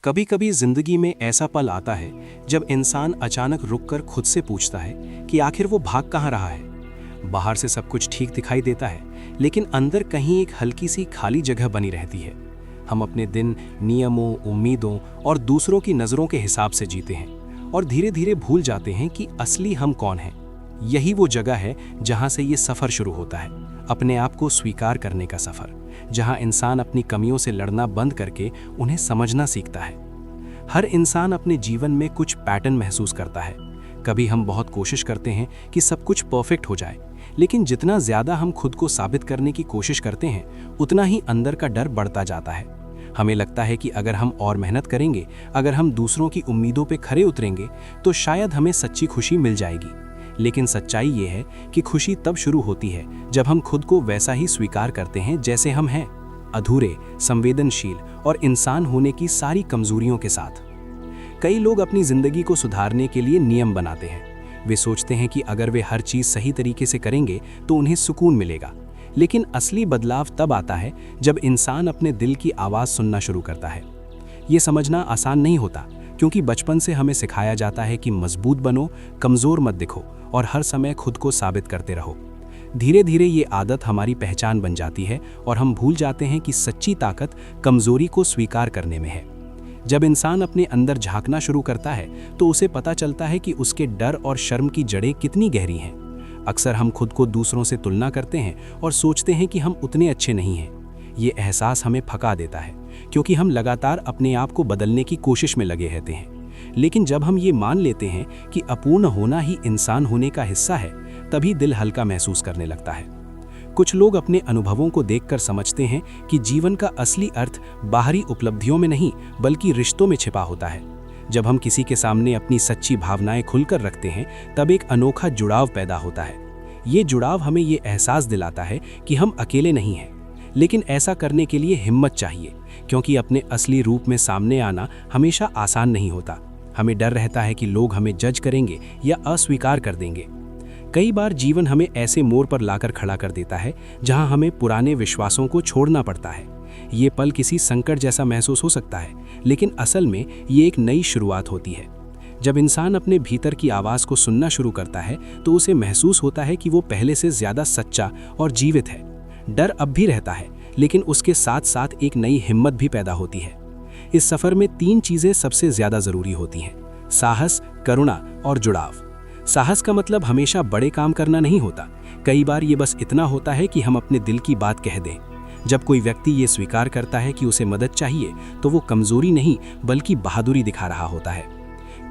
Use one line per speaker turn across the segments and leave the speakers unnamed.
कभी कभी जिंदगी में ऐसा पल आता है जब इंसान अचानक रुककर खुद से पूछता है कि आखिर वो भाग कहाँ रहा है। बाहर से सब कुछ ठीक दिखाई देता है, लेकिन अंदर कहीं एक हल्की सी खाली जगह बनी रहती है। हम अपने दिन नियमों, उम्मीदों और दूसरों की नज़रों के हिसाब से जीते हैं और धीरे धीरे भूल जाते हैं कि असली हम कौन हैं। यही वो जगह है जहाँ से ये सफ़र शुरू होता है, अपने आप को स्वीकार करने का सफ़र, जहाँ इंसान अपनी कमियों से लड़ना बंद करके उन्हें समझना सीखता है। हर इंसान अपने जीवन में कुछ पैटर्न महसूस करता है। कभी हम बहुत कोशिश करते हैं कि सब कुछ परफेक्ट हो जाए, लेकिन जितना ज़्यादा हम खुद को साबित करने की कोशिश करते हैं, उतना ही अंदर का डर बढ़ता जाता है। हमें लगता है कि अगर हम और मेहनत करेंगे, अगर हम दूसरों की उम्मीदों पे खरे उतरेंगे, तो शायद हमें सच्ची खुशी मिल जाएगी। लेकिन सच्चाई ये है कि खुशी तब शुरू होती है जब हम खुद को वैसा ही स्वीकार करते हैं जैसे हम हैं, अधूरे, संवेदनशील और इंसान होने की सारी कमजोरियों के साथ। कई लोग अपनी जिंदगी को सुधारने के लिए नियम बनाते हैं। वे सोचते हैं कि अगर वे हर चीज़ सही तरीके से करेंगे तो उन्हें सुकून मिलेगा। लेकिन असली बदलाव तब आता है जब इंसान अपने दिल की आवाज़ सुनना शुरू करता है। ये समझना आसान नहीं होता, क्योंकि बचपन से हमें सिखाया जाता है कि मजबूत बनो, कमज़ोर मत दिखो और हर समय खुद को साबित करते रहो। धीरे धीरे ये आदत हमारी पहचान बन जाती है और हम भूल जाते हैं कि सच्ची ताकत कमज़ोरी को स्वीकार करने में है। जब इंसान अपने अंदर झांकना शुरू करता है तो उसे पता चलता है कि उसके डर और शर्म की जड़ें कितनी गहरी हैं। अक्सर हम खुद को दूसरों से तुलना करते हैं और सोचते हैं कि हम उतने अच्छे नहीं हैं। ये एहसास हमें थका देता है, क्योंकि हम लगातार अपने आप को बदलने की कोशिश में लगे रहते हैं। लेकिन जब हम ये मान लेते हैं कि अपूर्ण होना ही इंसान होने का हिस्सा है, तभी दिल हल्का महसूस करने लगता है। कुछ लोग अपने अनुभवों को देखकर समझते हैं कि जीवन का असली अर्थ बाहरी उपलब्धियों में नहीं, बल्कि रिश्तों में छिपा होता है। जब हम किसी के सामने अपनी सच्ची भावनाएं खुलकर रखते हैं, तब एक अनोखा जुड़ाव पैदा होता है। ये जुड़ाव हमें ये एहसास दिलाता है कि हम अकेले नहीं हैं। लेकिन ऐसा करने के लिए हिम्मत चाहिए, क्योंकि अपने असली रूप में सामने आना हमेशा आसान नहीं होता। हमें डर रहता है कि लोग हमें जज करेंगे या अस्वीकार कर देंगे। कई बार जीवन हमें ऐसे मोड़ पर लाकर खड़ा कर देता है जहां हमें पुराने विश्वासों को छोड़ना पड़ता है। ये पल किसी संकट जैसा महसूस हो सकता है, लेकिन असल में ये एक नई शुरुआत होती है। जब इंसान अपने भीतर की आवाज़ को सुनना शुरू करता है तो उसे महसूस होता है कि वो पहले से ज़्यादा सच्चा और जीवित है। डर अब भी रहता है, लेकिन उसके साथ साथ एक नई हिम्मत भी पैदा होती है। इस सफ़र में 3 चीज़ें सबसे ज़्यादा ज़रूरी होती हैं: साहस, करुणा और जुड़ाव। साहस का मतलब हमेशा बड़े काम करना नहीं होता। कई बार ये बस इतना होता है कि हम अपने दिल की बात कह दें। जब कोई व्यक्ति ये स्वीकार करता है कि उसे मदद चाहिए, तो वो कमज़ोरी नहीं बल्कि बहादुरी दिखा रहा होता है।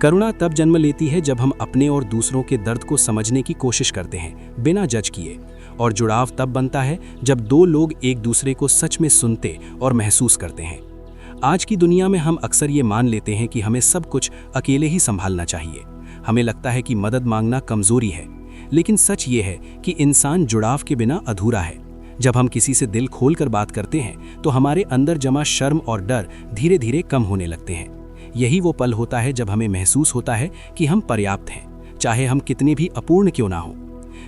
करुणा तब जन्म लेती है जब हम अपने और दूसरों के दर्द को समझने की कोशिश करते हैं, बिना जज किए। और जुड़ाव तब बनता है जब 2 लोग एक दूसरे को सच में सुनते और महसूस करते हैं। आज की दुनिया में हम अक्सर ये मान लेते हैं कि हमें सब कुछ अकेले ही संभालना चाहिए। हमें लगता है कि मदद मांगना कमज़ोरी है, लेकिन सच ये है कि इंसान जुड़ाव के बिना अधूरा है। जब हम किसी से दिल खोलकर बात करते हैं तो हमारे अंदर जमा शर्म और डर धीरे धीरे कम होने लगते हैं। यही वो पल होता है जब हमें महसूस होता है कि हम पर्याप्त हैं, चाहे हम कितने भी अपूर्ण क्यों ना हों।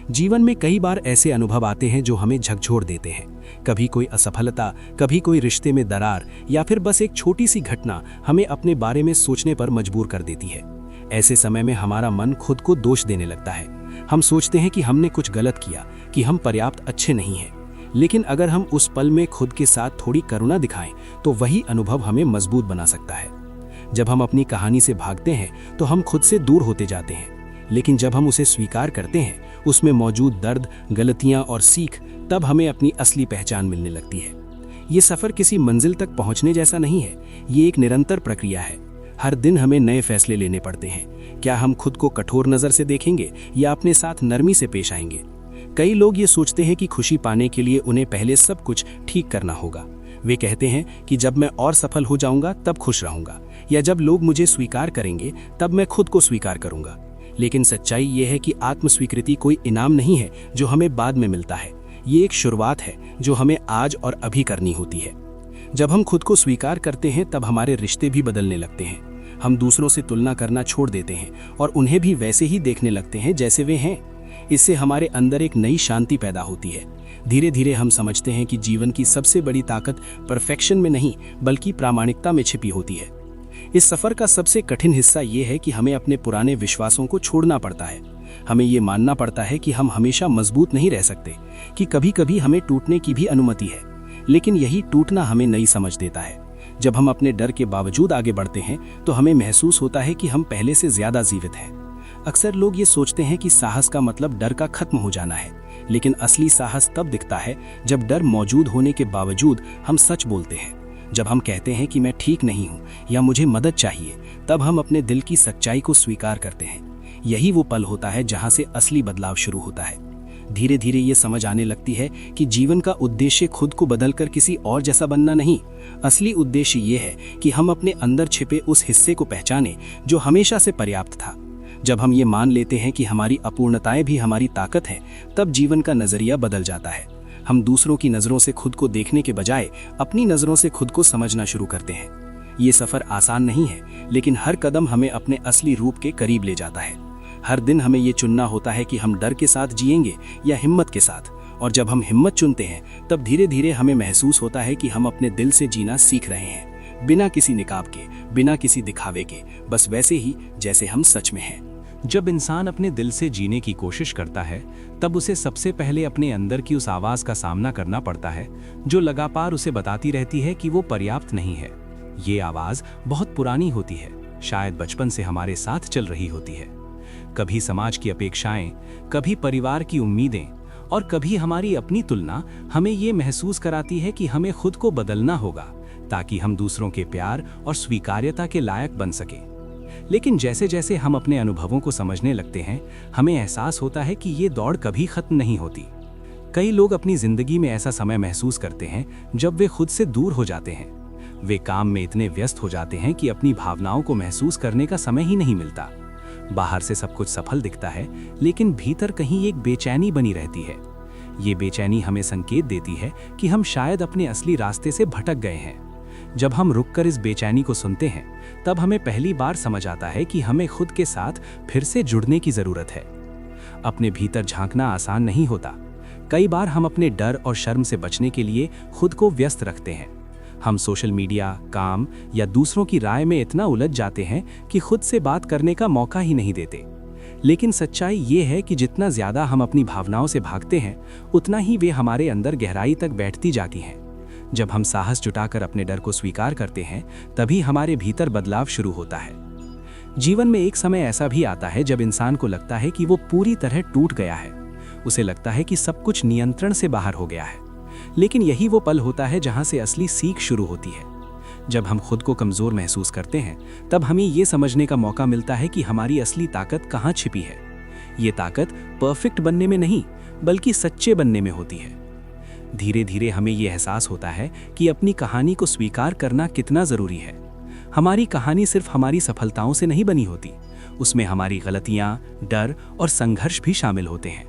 जीवन में कई बार ऐसे अनुभव आते हैं जो हमें झकझोर देते हैं। कभी कोई असफलता, कभी कोई रिश्ते में दरार, या फिर बस एक छोटी सी घटना हमें अपने बारे में सोचने पर मजबूर कर देती है। ऐसे समय में हमारा मन खुद को दोष देने लगता है। हम सोचते हैं कि हमने कुछ गलत किया, कि हम पर्याप्त अच्छे नहीं हैं। लेकिन अगर हम उस पल में खुद के साथ थोड़ी करुणा दिखाएं, तो वही अनुभव हमें मजबूत बना सकता है। जब हम अपनी कहानी से भागते हैं तो हम खुद से दूर होते जाते हैं, लेकिन जब हम उसे स्वीकार करते हैं, उसमें मौजूद दर्द, गलतियां और सीख, तब हमें अपनी असली पहचान मिलने लगती है। ये सफ़र किसी मंजिल तक पहुंचने जैसा नहीं है, ये एक निरंतर प्रक्रिया है। हर दिन हमें नए फैसले लेने पड़ते हैं। क्या हम खुद को कठोर नज़र से देखेंगे या अपने साथ नरमी से पेश आएंगे? कई लोग ये सोचते हैं कि खुशी पाने के लिए उन्हें पहले सब कुछ ठीक करना होगा। वे कहते हैं कि जब मैं और सफल हो जाऊंगा तब खुश रहूंगा, या जब लोग मुझे स्वीकार करेंगे तब मैं खुद को स्वीकार करूंगा। लेकिन सच्चाई ये है कि आत्मस्वीकृति कोई इनाम नहीं है जो हमें बाद में मिलता है। ये एक शुरुआत है जो हमें आज और अभी करनी होती है। जब हम खुद को स्वीकार करते हैं तब हमारे रिश्ते भी बदलने लगते हैं। हम दूसरों से तुलना करना छोड़ देते हैं और उन्हें भी वैसे ही देखने लगते हैं जैसे वे हैं। इससे हमारे अंदर एक नई शांति पैदा होती है। धीरे धीरे हम समझते हैं कि जीवन की सबसे बड़ी ताकत परफेक्शन में नहीं बल्कि प्रामाणिकता में छिपी होती है।
इस सफर का सबसे कठिन हिस्सा ये है कि हमें अपने पुराने विश्वासों को छोड़ना पड़ता है। हमें ये मानना पड़ता है कि हम हमेशा मजबूत नहीं रह सकते, कि कभी कभी हमें टूटने की भी अनुमति है। लेकिन यही टूटना हमें नई समझ देता है। जब हम अपने डर के बावजूद आगे बढ़ते हैं तो हमें महसूस होता है कि हम पहले से ज्यादा जीवित हैं। अक्सर लोग ये सोचते हैं कि साहस का मतलब डर का खत्म हो जाना है, लेकिन असली साहस तब दिखता है जब डर मौजूद होने के बावजूद हम सच बोलते हैं। जब हम कहते हैं कि मैं ठीक नहीं हूँ या मुझे मदद चाहिए, तब हम अपने दिल की सच्चाई को स्वीकार करते हैं। यही वो पल होता है जहाँ से असली बदलाव शुरू होता है। धीरे धीरे ये समझ आने लगती है कि जीवन का उद्देश्य खुद को बदलकर किसी और जैसा बनना नहीं, असली उद्देश्य ये है कि हम अपने अंदर छिपे उस हिस्से को पहचानें जो हमेशा से पर्याप्त था। जब हम ये मान लेते हैं कि हमारी अपूर्णताएं भी हमारी ताकत है, तब जीवन का नजरिया बदल जाता है। हम दूसरों की नज़रों से खुद को देखने के बजाय अपनी नज़रों से खुद को समझना शुरू करते हैं। ये सफ़र आसान नहीं है, लेकिन हर कदम हमें अपने असली रूप के करीब ले जाता है। हर दिन हमें ये चुनना होता है कि हम डर के साथ जिएंगे या हिम्मत के साथ। और जब हम हिम्मत चुनते हैं, तब धीरे धीरे हमें महसूस होता है कि हम अपने दिल से जीना सीख रहे हैं, बिना किसी निकाब के, बिना किसी दिखावे के, बस वैसे ही जैसे हम सच में हैं।
जब इंसान अपने दिल से जीने की कोशिश करता है, तब उसे सबसे पहले अपने अंदर की उस आवाज़ का सामना करना पड़ता है जो लगातार उसे बताती रहती है कि वो पर्याप्त नहीं है। ये आवाज़ बहुत पुरानी होती है, शायद बचपन से हमारे साथ चल रही होती है। कभी समाज की अपेक्षाएं, कभी परिवार की उम्मीदें और कभी हमारी अपनी तुलना हमें ये महसूस कराती है कि हमें खुद को बदलना होगा ताकि हम दूसरों के प्यार और स्वीकार्यता के लायक बन सकें। लेकिन जैसे जैसे हम अपने अनुभवों को समझने लगते हैं, हमें एहसास होता है कि ये दौड़ कभी खत्म नहीं होती। कई लोग अपनी जिंदगी में ऐसा समय महसूस करते हैं जब वे खुद से दूर हो जाते हैं। वे काम में इतने व्यस्त हो जाते हैं कि अपनी भावनाओं को महसूस करने का समय ही नहीं मिलता। बाहर से सब कुछ सफल दिखता है, लेकिन भीतर कहीं एक बेचैनी बनी रहती है। ये बेचैनी हमें संकेत देती है कि हम शायद अपने असली रास्ते से भटक गए हैं। जब हम रुककर इस बेचैनी को सुनते हैं, तब हमें पहली बार समझ आता है कि हमें खुद के साथ फिर से जुड़ने की जरूरत है। अपने भीतर झांकना आसान नहीं होता। कई बार हम अपने डर और शर्म से बचने के लिए खुद को व्यस्त रखते हैं। हम सोशल मीडिया, काम या दूसरों की राय में इतना उलझ जाते हैं कि खुद से बात करने का मौका ही नहीं देते। लेकिन सच्चाई ये है कि जितना ज्यादा हम अपनी भावनाओं से भागते हैं, उतना ही वे हमारे अंदर गहराई तक बैठती जाती हैं। जब हम साहस जुटाकर अपने डर को स्वीकार करते हैं, तभी हमारे भीतर बदलाव शुरू होता है। जीवन में एक समय ऐसा भी आता है जब इंसान को लगता है कि वो पूरी तरह टूट गया है। उसे लगता है कि सब कुछ नियंत्रण से बाहर हो गया है। लेकिन यही वो पल होता है जहां से असली सीख शुरू होती है। जब हम खुद को कमजोर महसूस करते हैं, तब हमें ये समझने का मौका मिलता है कि हमारी असली ताकत कहाँ छिपी है। ये ताकत परफेक्ट बनने में नहीं, बल्कि सच्चे बनने में होती है। धीरे धीरे हमें ये एहसास होता है कि अपनी कहानी को स्वीकार करना कितना जरूरी है। हमारी कहानी सिर्फ हमारी सफलताओं से नहीं बनी होती, उसमें हमारी गलतियां, डर और संघर्ष भी शामिल होते हैं।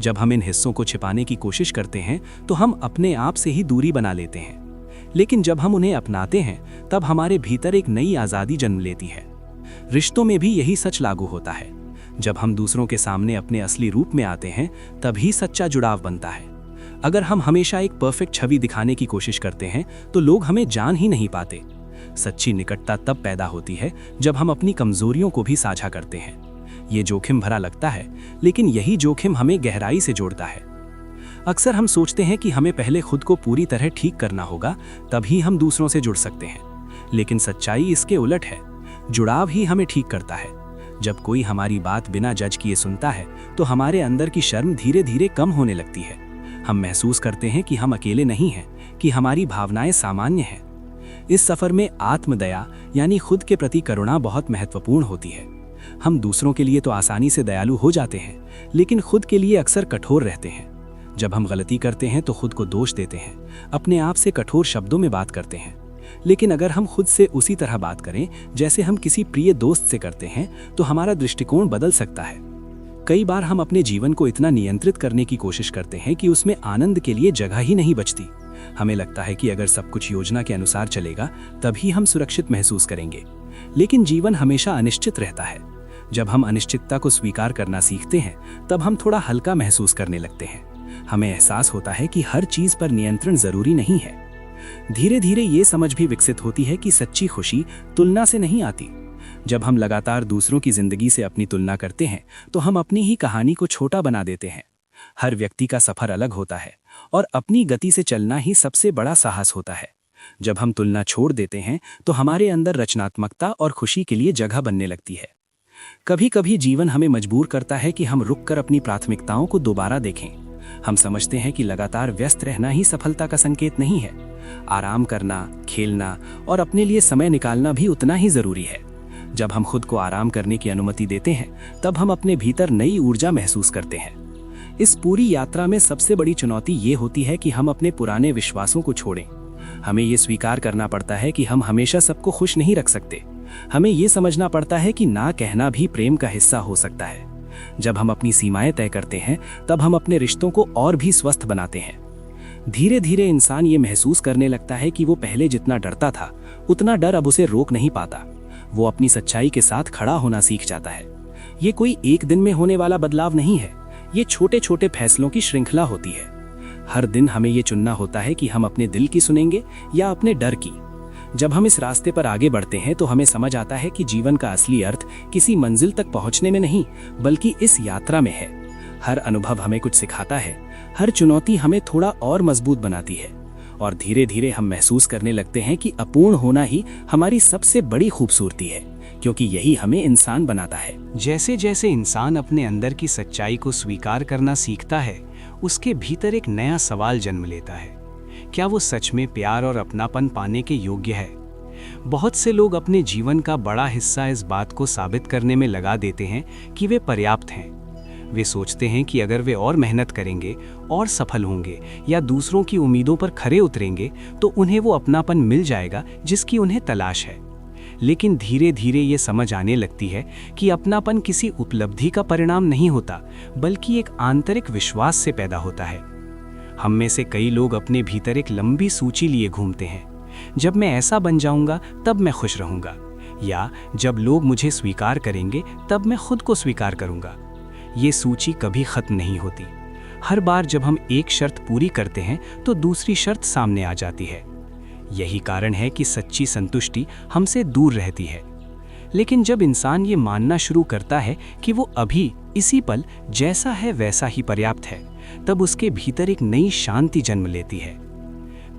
जब हम इन हिस्सों को छिपाने की कोशिश करते हैं, तो हम अपने आप से ही दूरी बना लेते हैं। लेकिन जब हम उन्हें अपनाते हैं, तब हमारे भीतर एक नई आज़ादी जन्म लेती है। रिश्तों में भी यही सच लागू होता है। जब हम दूसरों के सामने अपने असली रूप में आते हैं, तभी सच्चा जुड़ाव बनता है। अगर हम हमेशा एक परफेक्ट छवि दिखाने की कोशिश करते हैं, तो लोग हमें जान ही नहीं पाते। सच्ची निकटता तब पैदा होती है जब हम अपनी कमजोरियों को भी साझा करते हैं। ये जोखिम भरा लगता है, लेकिन यही जोखिम हमें गहराई से जोड़ता है। अक्सर हम सोचते हैं कि हमें पहले खुद को पूरी तरह ठीक करना होगा, तभी हम दूसरों से जुड़ सकते हैं। लेकिन सच्चाई इसके उलट है। जुड़ाव ही हमें ठीक करता है। जब कोई हमारी बात बिना जज किए सुनता है, तो हमारे अंदर की शर्म धीरे धीरे कम होने लगती है। हम महसूस करते हैं कि हम अकेले नहीं हैं, कि हमारी भावनाएं सामान्य हैं। इस सफर में आत्मदया यानी खुद के प्रति करुणा बहुत महत्वपूर्ण होती है। हम दूसरों के लिए तो आसानी से दयालु हो जाते हैं, लेकिन खुद के लिए अक्सर कठोर रहते हैं। जब हम गलती करते हैं तो खुद को दोष देते हैं, अपने आप से कठोर शब्दों में बात करते हैं। लेकिन अगर हम खुद से उसी तरह बात करें जैसे हम किसी प्रिय दोस्त से करते हैं, तो हमारा दृष्टिकोण बदल सकता है। कई बार हम अपने जीवन को इतना नियंत्रित करने की कोशिश करते हैं कि उसमें आनंद के लिए जगह ही नहीं बचती। हमें लगता है कि अगर सब कुछ योजना के अनुसार चलेगा, तभी हम सुरक्षित महसूस करेंगे। लेकिन जीवन हमेशा अनिश्चित रहता है। जब हम अनिश्चितता को स्वीकार करना सीखते हैं, तब हम थोड़ा हल्का महसूस करने लगते हैं। हमें एहसास होता है कि हर चीज पर नियंत्रण जरूरी नहीं है।
धीरे धीरे ये समझ भी विकसित होती है कि सच्ची खुशी तुलना से नहीं आती। जब हम लगातार दूसरों की जिंदगी से अपनी तुलना करते हैं तो हम अपनी ही कहानी को छोटा बना देते हैं। हर व्यक्ति का सफर अलग होता है और अपनी गति से चलना ही सबसे बड़ा साहस होता है। जब हम तुलना छोड़ देते हैं तो हमारे अंदर रचनात्मकता और खुशी के लिए जगह बनने लगती है। कभी कभी जीवन हमें मजबूर करता है कि हम रुककर अपनी प्राथमिकताओं को दोबारा देखें। हम समझते हैं कि लगातार व्यस्त रहना ही सफलता का संकेत नहीं है। आराम करना, खेलना और अपने लिए समय निकालना भी उतना ही जरूरी है। जब हम खुद को आराम करने की अनुमति देते हैं तब हम अपने भीतर नई ऊर्जा महसूस करते हैं। इस पूरी यात्रा में सबसे बड़ी चुनौती ये होती है कि हम अपने पुराने विश्वासों को छोड़ें। हमें ये स्वीकार करना पड़ता है कि हम हमेशा सबको खुश नहीं रख सकते। हमें ये समझना पड़ता है कि ना कहना भी प्रेम का हिस्सा हो सकता है। जब हम अपनी सीमाएं तय करते हैं तब हम अपने रिश्तों को और भी स्वस्थ बनाते हैं। धीरे धीरे इंसान ये महसूस करने लगता है कि वो पहले जितना डरता था उतना डर अब उसे रोक नहीं पाता। वो अपनी सच्चाई के साथ खड़ा होना सीख जाता है। ये कोई एक दिन में होने वाला बदलाव नहीं है, ये छोटे छोटे फैसलों की श्रृंखला होती है। हर दिन हमें ये चुनना होता है कि हम अपने दिल की सुनेंगे या अपने डर की। जब हम इस रास्ते पर आगे बढ़ते हैं तो हमें समझ आता है कि जीवन का असली अर्थ किसी मंजिल तक पहुंचने में नहीं बल्कि इस यात्रा में है। हर अनुभव हमें कुछ सिखाता है, हर चुनौती हमें थोड़ा और मजबूत बनाती है और धीरे धीरे हम महसूस करने लगते हैं कि अपूर्ण होना ही हमारी सबसे बड़ी खूबसूरती है, क्योंकि यही हमें इंसान बनाता है।
जैसे जैसे इंसान अपने अंदर की सच्चाई को स्वीकार करना सीखता है, उसके भीतर एक नया सवाल जन्म लेता है। क्या वो सच में प्यार और अपनापन पाने के योग्य है? बहुत से लोग अपने जीवन का बड़ा हिस्सा इस बात को साबित करने में लगा देते हैं कि वे पर्याप्त हैं। वे सोचते हैं कि अगर वे और मेहनत करेंगे और सफल होंगे या दूसरों की उम्मीदों पर खरे उतरेंगे तो उन्हें वो अपनापन मिल जाएगा जिसकी उन्हें तलाश है। लेकिन धीरे धीरे ये समझ आने लगती है कि अपनापन किसी उपलब्धि का परिणाम नहीं होता बल्कि एक आंतरिक विश्वास से पैदा होता है। हम में से कई लोग अपने भीतर एक लंबी सूची लिए घूमते हैं। जब मैं ऐसा बन जाऊंगा तब मैं खुश रहूंगा, या जब लोग मुझे स्वीकार करेंगे तब मैं खुद को स्वीकार करूंगा। ये सूची कभी खत्म नहीं होती। हर बार जब हम एक शर्त पूरी करते हैं तो दूसरी शर्त सामने आ जाती है। यही कारण है कि सच्ची संतुष्टि हमसे दूर रहती है। लेकिन जब इंसान ये मानना शुरू करता है कि वो अभी इसी पल जैसा है वैसा ही पर्याप्त है, तब उसके भीतर एक नई शांति जन्म लेती है।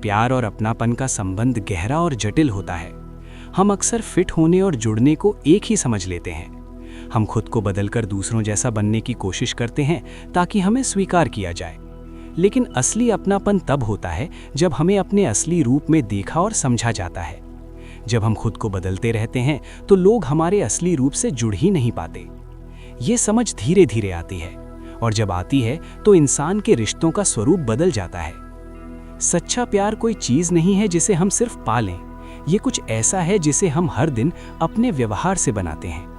प्यार और अपनापन का संबंध गहरा और जटिल होता है। हम अक्सर फिट होने और जुड़ने को एक ही समझ लेते हैं। हम खुद को बदलकर दूसरों जैसा बनने की कोशिश करते हैं ताकि हमें स्वीकार किया जाए। लेकिन असली अपनापन तब होता है जब हमें अपने असली रूप में देखा और समझा जाता है। जब हम खुद को बदलते रहते हैं तो लोग हमारे असली रूप से जुड़ ही नहीं पाते। ये समझ धीरे धीरे आती है और जब आती है तो इंसान के रिश्तों का स्वरूप बदल जाता है। सच्चा प्यार कोई चीज नहीं है जिसे हम सिर्फ पालें। ये कुछ ऐसा है जिसे हम हर दिन अपने व्यवहार से बनाते हैं।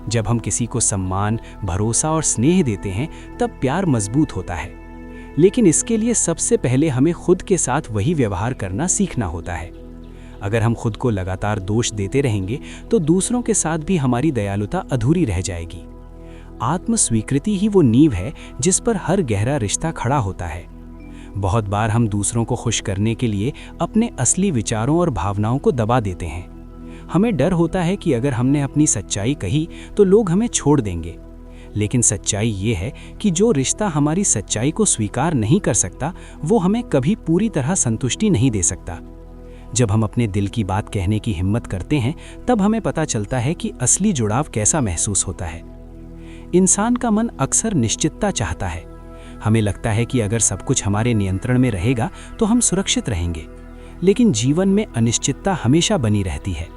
जब हम किसी को सम्मान, भरोसा और स्नेह देते हैं तब प्यार मजबूत होता है। लेकिन इसके लिए सबसे पहले हमें खुद के साथ वही व्यवहार करना सीखना होता है। अगर हम खुद को लगातार दोष देते रहेंगे तो दूसरों के साथ भी हमारी दयालुता अधूरी रह जाएगी। आत्म स्वीकृति ही वो नींव है जिस पर हर गहरा रिश्ता खड़ा होता है। बहुत बार हम दूसरों को खुश करने के लिए अपने असली विचारों और भावनाओं को दबा देते हैं। हमें डर होता है कि अगर हमने अपनी सच्चाई कही तो लोग हमें छोड़ देंगे। लेकिन सच्चाई ये है कि जो रिश्ता हमारी सच्चाई को स्वीकार नहीं कर सकता वो हमें कभी पूरी तरह संतुष्टि नहीं दे सकता। जब हम अपने दिल की बात कहने की हिम्मत करते हैं तब हमें पता चलता है कि असली जुड़ाव कैसा महसूस होता है। इंसान का मन अक्सर निश्चितता चाहता है। हमें लगता है कि अगर सब कुछ हमारे नियंत्रण में रहेगा तो हम सुरक्षित रहेंगे। लेकिन जीवन में अनिश्चितता हमेशा बनी रहती है।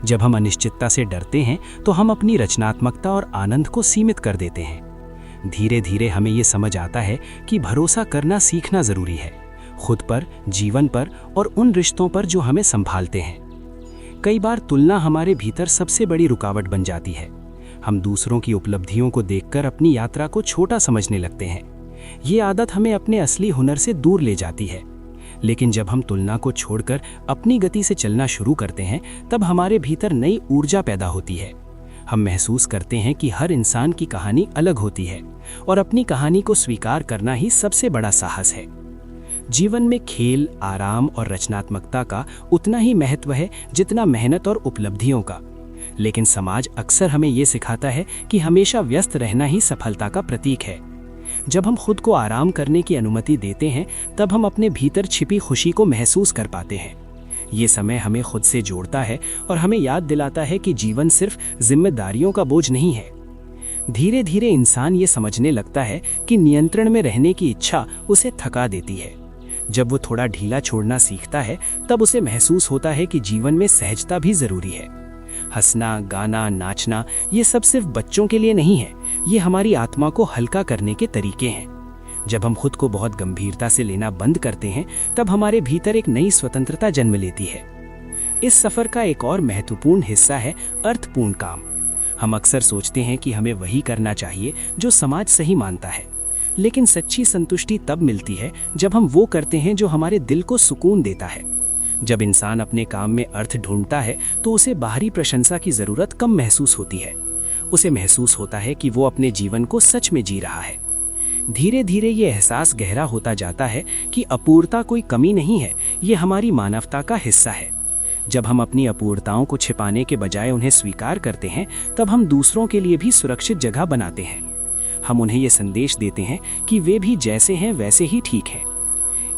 जब हम अनिश्चितता से डरते हैं तो हम अपनी रचनात्मकता और आनंद को सीमित कर देते हैं। धीरे धीरे हमें ये समझ आता है कि भरोसा करना सीखना जरूरी है, खुद पर, जीवन पर और उन रिश्तों पर जो हमें संभालते हैं। कई बार तुलना हमारे भीतर सबसे बड़ी रुकावट बन जाती है। हम दूसरों की उपलब्धियों को देखकर अपनी यात्रा को छोटा समझने लगते हैं। ये आदत हमें अपने असली हुनर से दूर ले जाती है। लेकिन जब हम तुलना को छोड़कर अपनी गति से चलना शुरू करते हैं तब हमारे भीतर नई ऊर्जा पैदा होती है। हम महसूस करते हैं कि हर इंसान की कहानी अलग होती है और अपनी कहानी को स्वीकार करना ही सबसे बड़ा साहस है।
जीवन में खेल, आराम और रचनात्मकता का उतना ही महत्व है जितना मेहनत और उपलब्धियों का। लेकिन समाज अक्सर हमें ये सिखाता है कि हमेशा व्यस्त रहना ही सफलता का प्रतीक है। जब हम खुद को आराम करने की अनुमति देते हैं, तब हम अपने भीतर छिपी खुशी को महसूस कर पाते हैं। ये समय हमें खुद से जोड़ता है और हमें याद दिलाता है कि जीवन सिर्फ जिम्मेदारियों का बोझ नहीं है। धीरे धीरे इंसान ये समझने लगता है कि नियंत्रण में रहने की इच्छा उसे थका देती है। जब वो थोड़ा ढीला छोड़ना सीखता है, तब उसे महसूस होता है कि जीवन में सहजता भी जरूरी है। हंसना, गाना, नाचना ये सब सिर्फ बच्चों के लिए नहीं है, ये हमारी आत्मा को हल्का करने के तरीके हैं। जब हम खुद को बहुत गंभीरता से लेना बंद करते हैं, तब हमारे भीतर एक नई स्वतंत्रता जन्म लेती है। इस सफर का एक और महत्वपूर्ण हिस्सा है अर्थपूर्ण काम। हम अक्सर सोचते हैं कि हमें वही करना चाहिए जो समाज सही मानता है, लेकिन सच्ची संतुष्टि तब मिलती है जब हम वो करते हैं जो हमारे दिल को सुकून देता है। जब इंसान अपने काम में अर्थ ढूंढता है, तो उसे बाहरी प्रशंसा की जरूरत कम महसूस होती है। उसे महसूस होता है कि वो अपने जीवन को सच में जी रहा है। धीरे धीरे ये एहसास गहरा होता जाता है कि अपूर्णता कोई कमी नहीं है, ये हमारी मानवता का हिस्सा है। जब हम अपनी अपूर्णताओं को छिपाने के बजाय उन्हें स्वीकार करते हैं, तब हम दूसरों के लिए भी सुरक्षित जगह बनाते हैं। हम उन्हें ये संदेश देते हैं कि वे भी जैसे हैं वैसे ही ठीक हैं।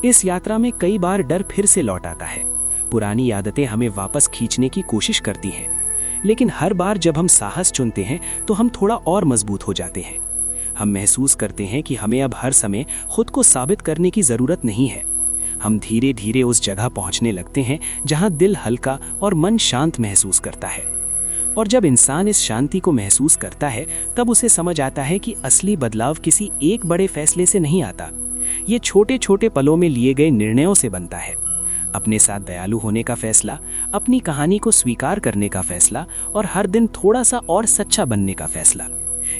इस यात्रा में कई बार डर फिर से लौट आता है। पुरानी आदतें हमें वापस खींचने की कोशिश करती हैं, लेकिन हर बार जब हम साहस चुनते हैं, तो हम थोड़ा और मजबूत हो जाते हैं। हम महसूस करते हैं कि हमें अब हर समय खुद को साबित करने की जरूरत नहीं है। हम धीरे धीरे उस जगह पहुंचने लगते हैं जहां दिल हल्का और मन शांत महसूस करता है। और जब इंसान इस शांति को महसूस करता है, तब उसे समझ आता है कि असली बदलाव किसी एक बड़े फैसले से नहीं आता। ये छोटे छोटे पलों में लिए गए निर्णयों से बनता है। अपने साथ दयालु होने का फैसला, अपनी कहानी को स्वीकार करने का फैसला और हर दिन थोड़ा सा और सच्चा बनने का फैसला।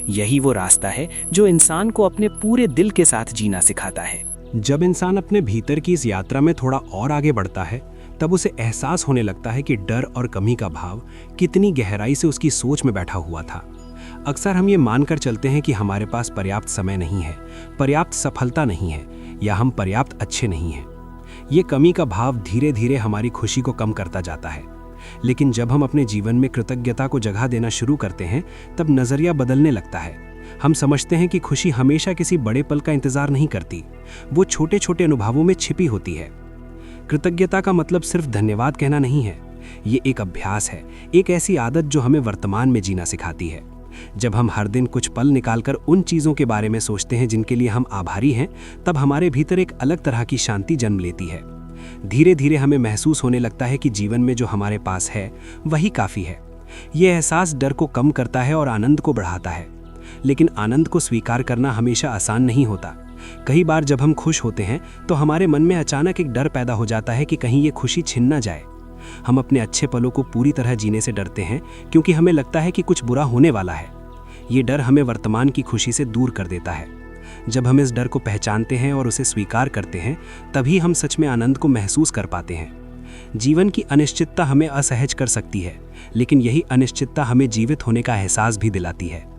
यही वो रास्ता है जो इंसान को अपने पूरे दिल के साथ जीना सिखाता है।
जब इंसान अपने भीतर की इस यात्रा में थोड़ा और आगे बढ़ता है, तब उसे एहसास होने लगता है कि डर और कमी का भाव कितनी गहराई से उसकी सोच में बैठा हुआ था। अक्सर हम ये मानकर चलते हैं कि हमारे पास पर्याप्त समय नहीं है, पर्याप्त सफलता नहीं है, या हम पर्याप्त अच्छे नहीं हैं। ये कमी का भाव धीरे धीरे हमारी खुशी को कम करता जाता है। लेकिन जब हम अपने जीवन में कृतज्ञता को जगह देना शुरू करते हैं, तब नजरिया बदलने लगता है। हम समझते हैं कि खुशी हमेशा किसी बड़े पल का इंतजार नहीं करती, वो छोटे छोटे अनुभवों में छिपी होती है। कृतज्ञता का मतलब सिर्फ धन्यवाद कहना नहीं है, ये एक अभ्यास है, एक ऐसी आदत जो हमें वर्तमान में जीना सिखाती है। जब हम हर दिन कुछ पल निकालकर उन चीज़ों के बारे में सोचते हैं जिनके लिए हम आभारी हैं, तब हमारे भीतर एक अलग तरह की शांति जन्म लेती है। धीरे धीरे हमें महसूस होने लगता है कि जीवन में जो हमारे पास है वही काफ़ी है। ये एहसास डर को कम करता है और आनंद को बढ़ाता है। लेकिन आनंद को स्वीकार करना हमेशा आसान नहीं होता। कई बार जब हम खुश होते हैं, तो हमारे मन में अचानक एक डर पैदा हो जाता है कि कहीं ये खुशी छिन ना जाए। हम अपने अच्छे पलों को पूरी तरह जीने से डरते हैं, क्योंकि हमें लगता है कि कुछ बुरा होने वाला है। ये डर हमें वर्तमान की खुशी से दूर कर देता है। जब हम इस डर को पहचानते हैं और उसे स्वीकार करते हैं, तभी हम सच में आनंद को महसूस कर पाते हैं। जीवन की अनिश्चितता हमें असहज कर सकती है, लेकिन यही अनिश्चितता हमें जीवित होने का एहसास भी दिलाती है।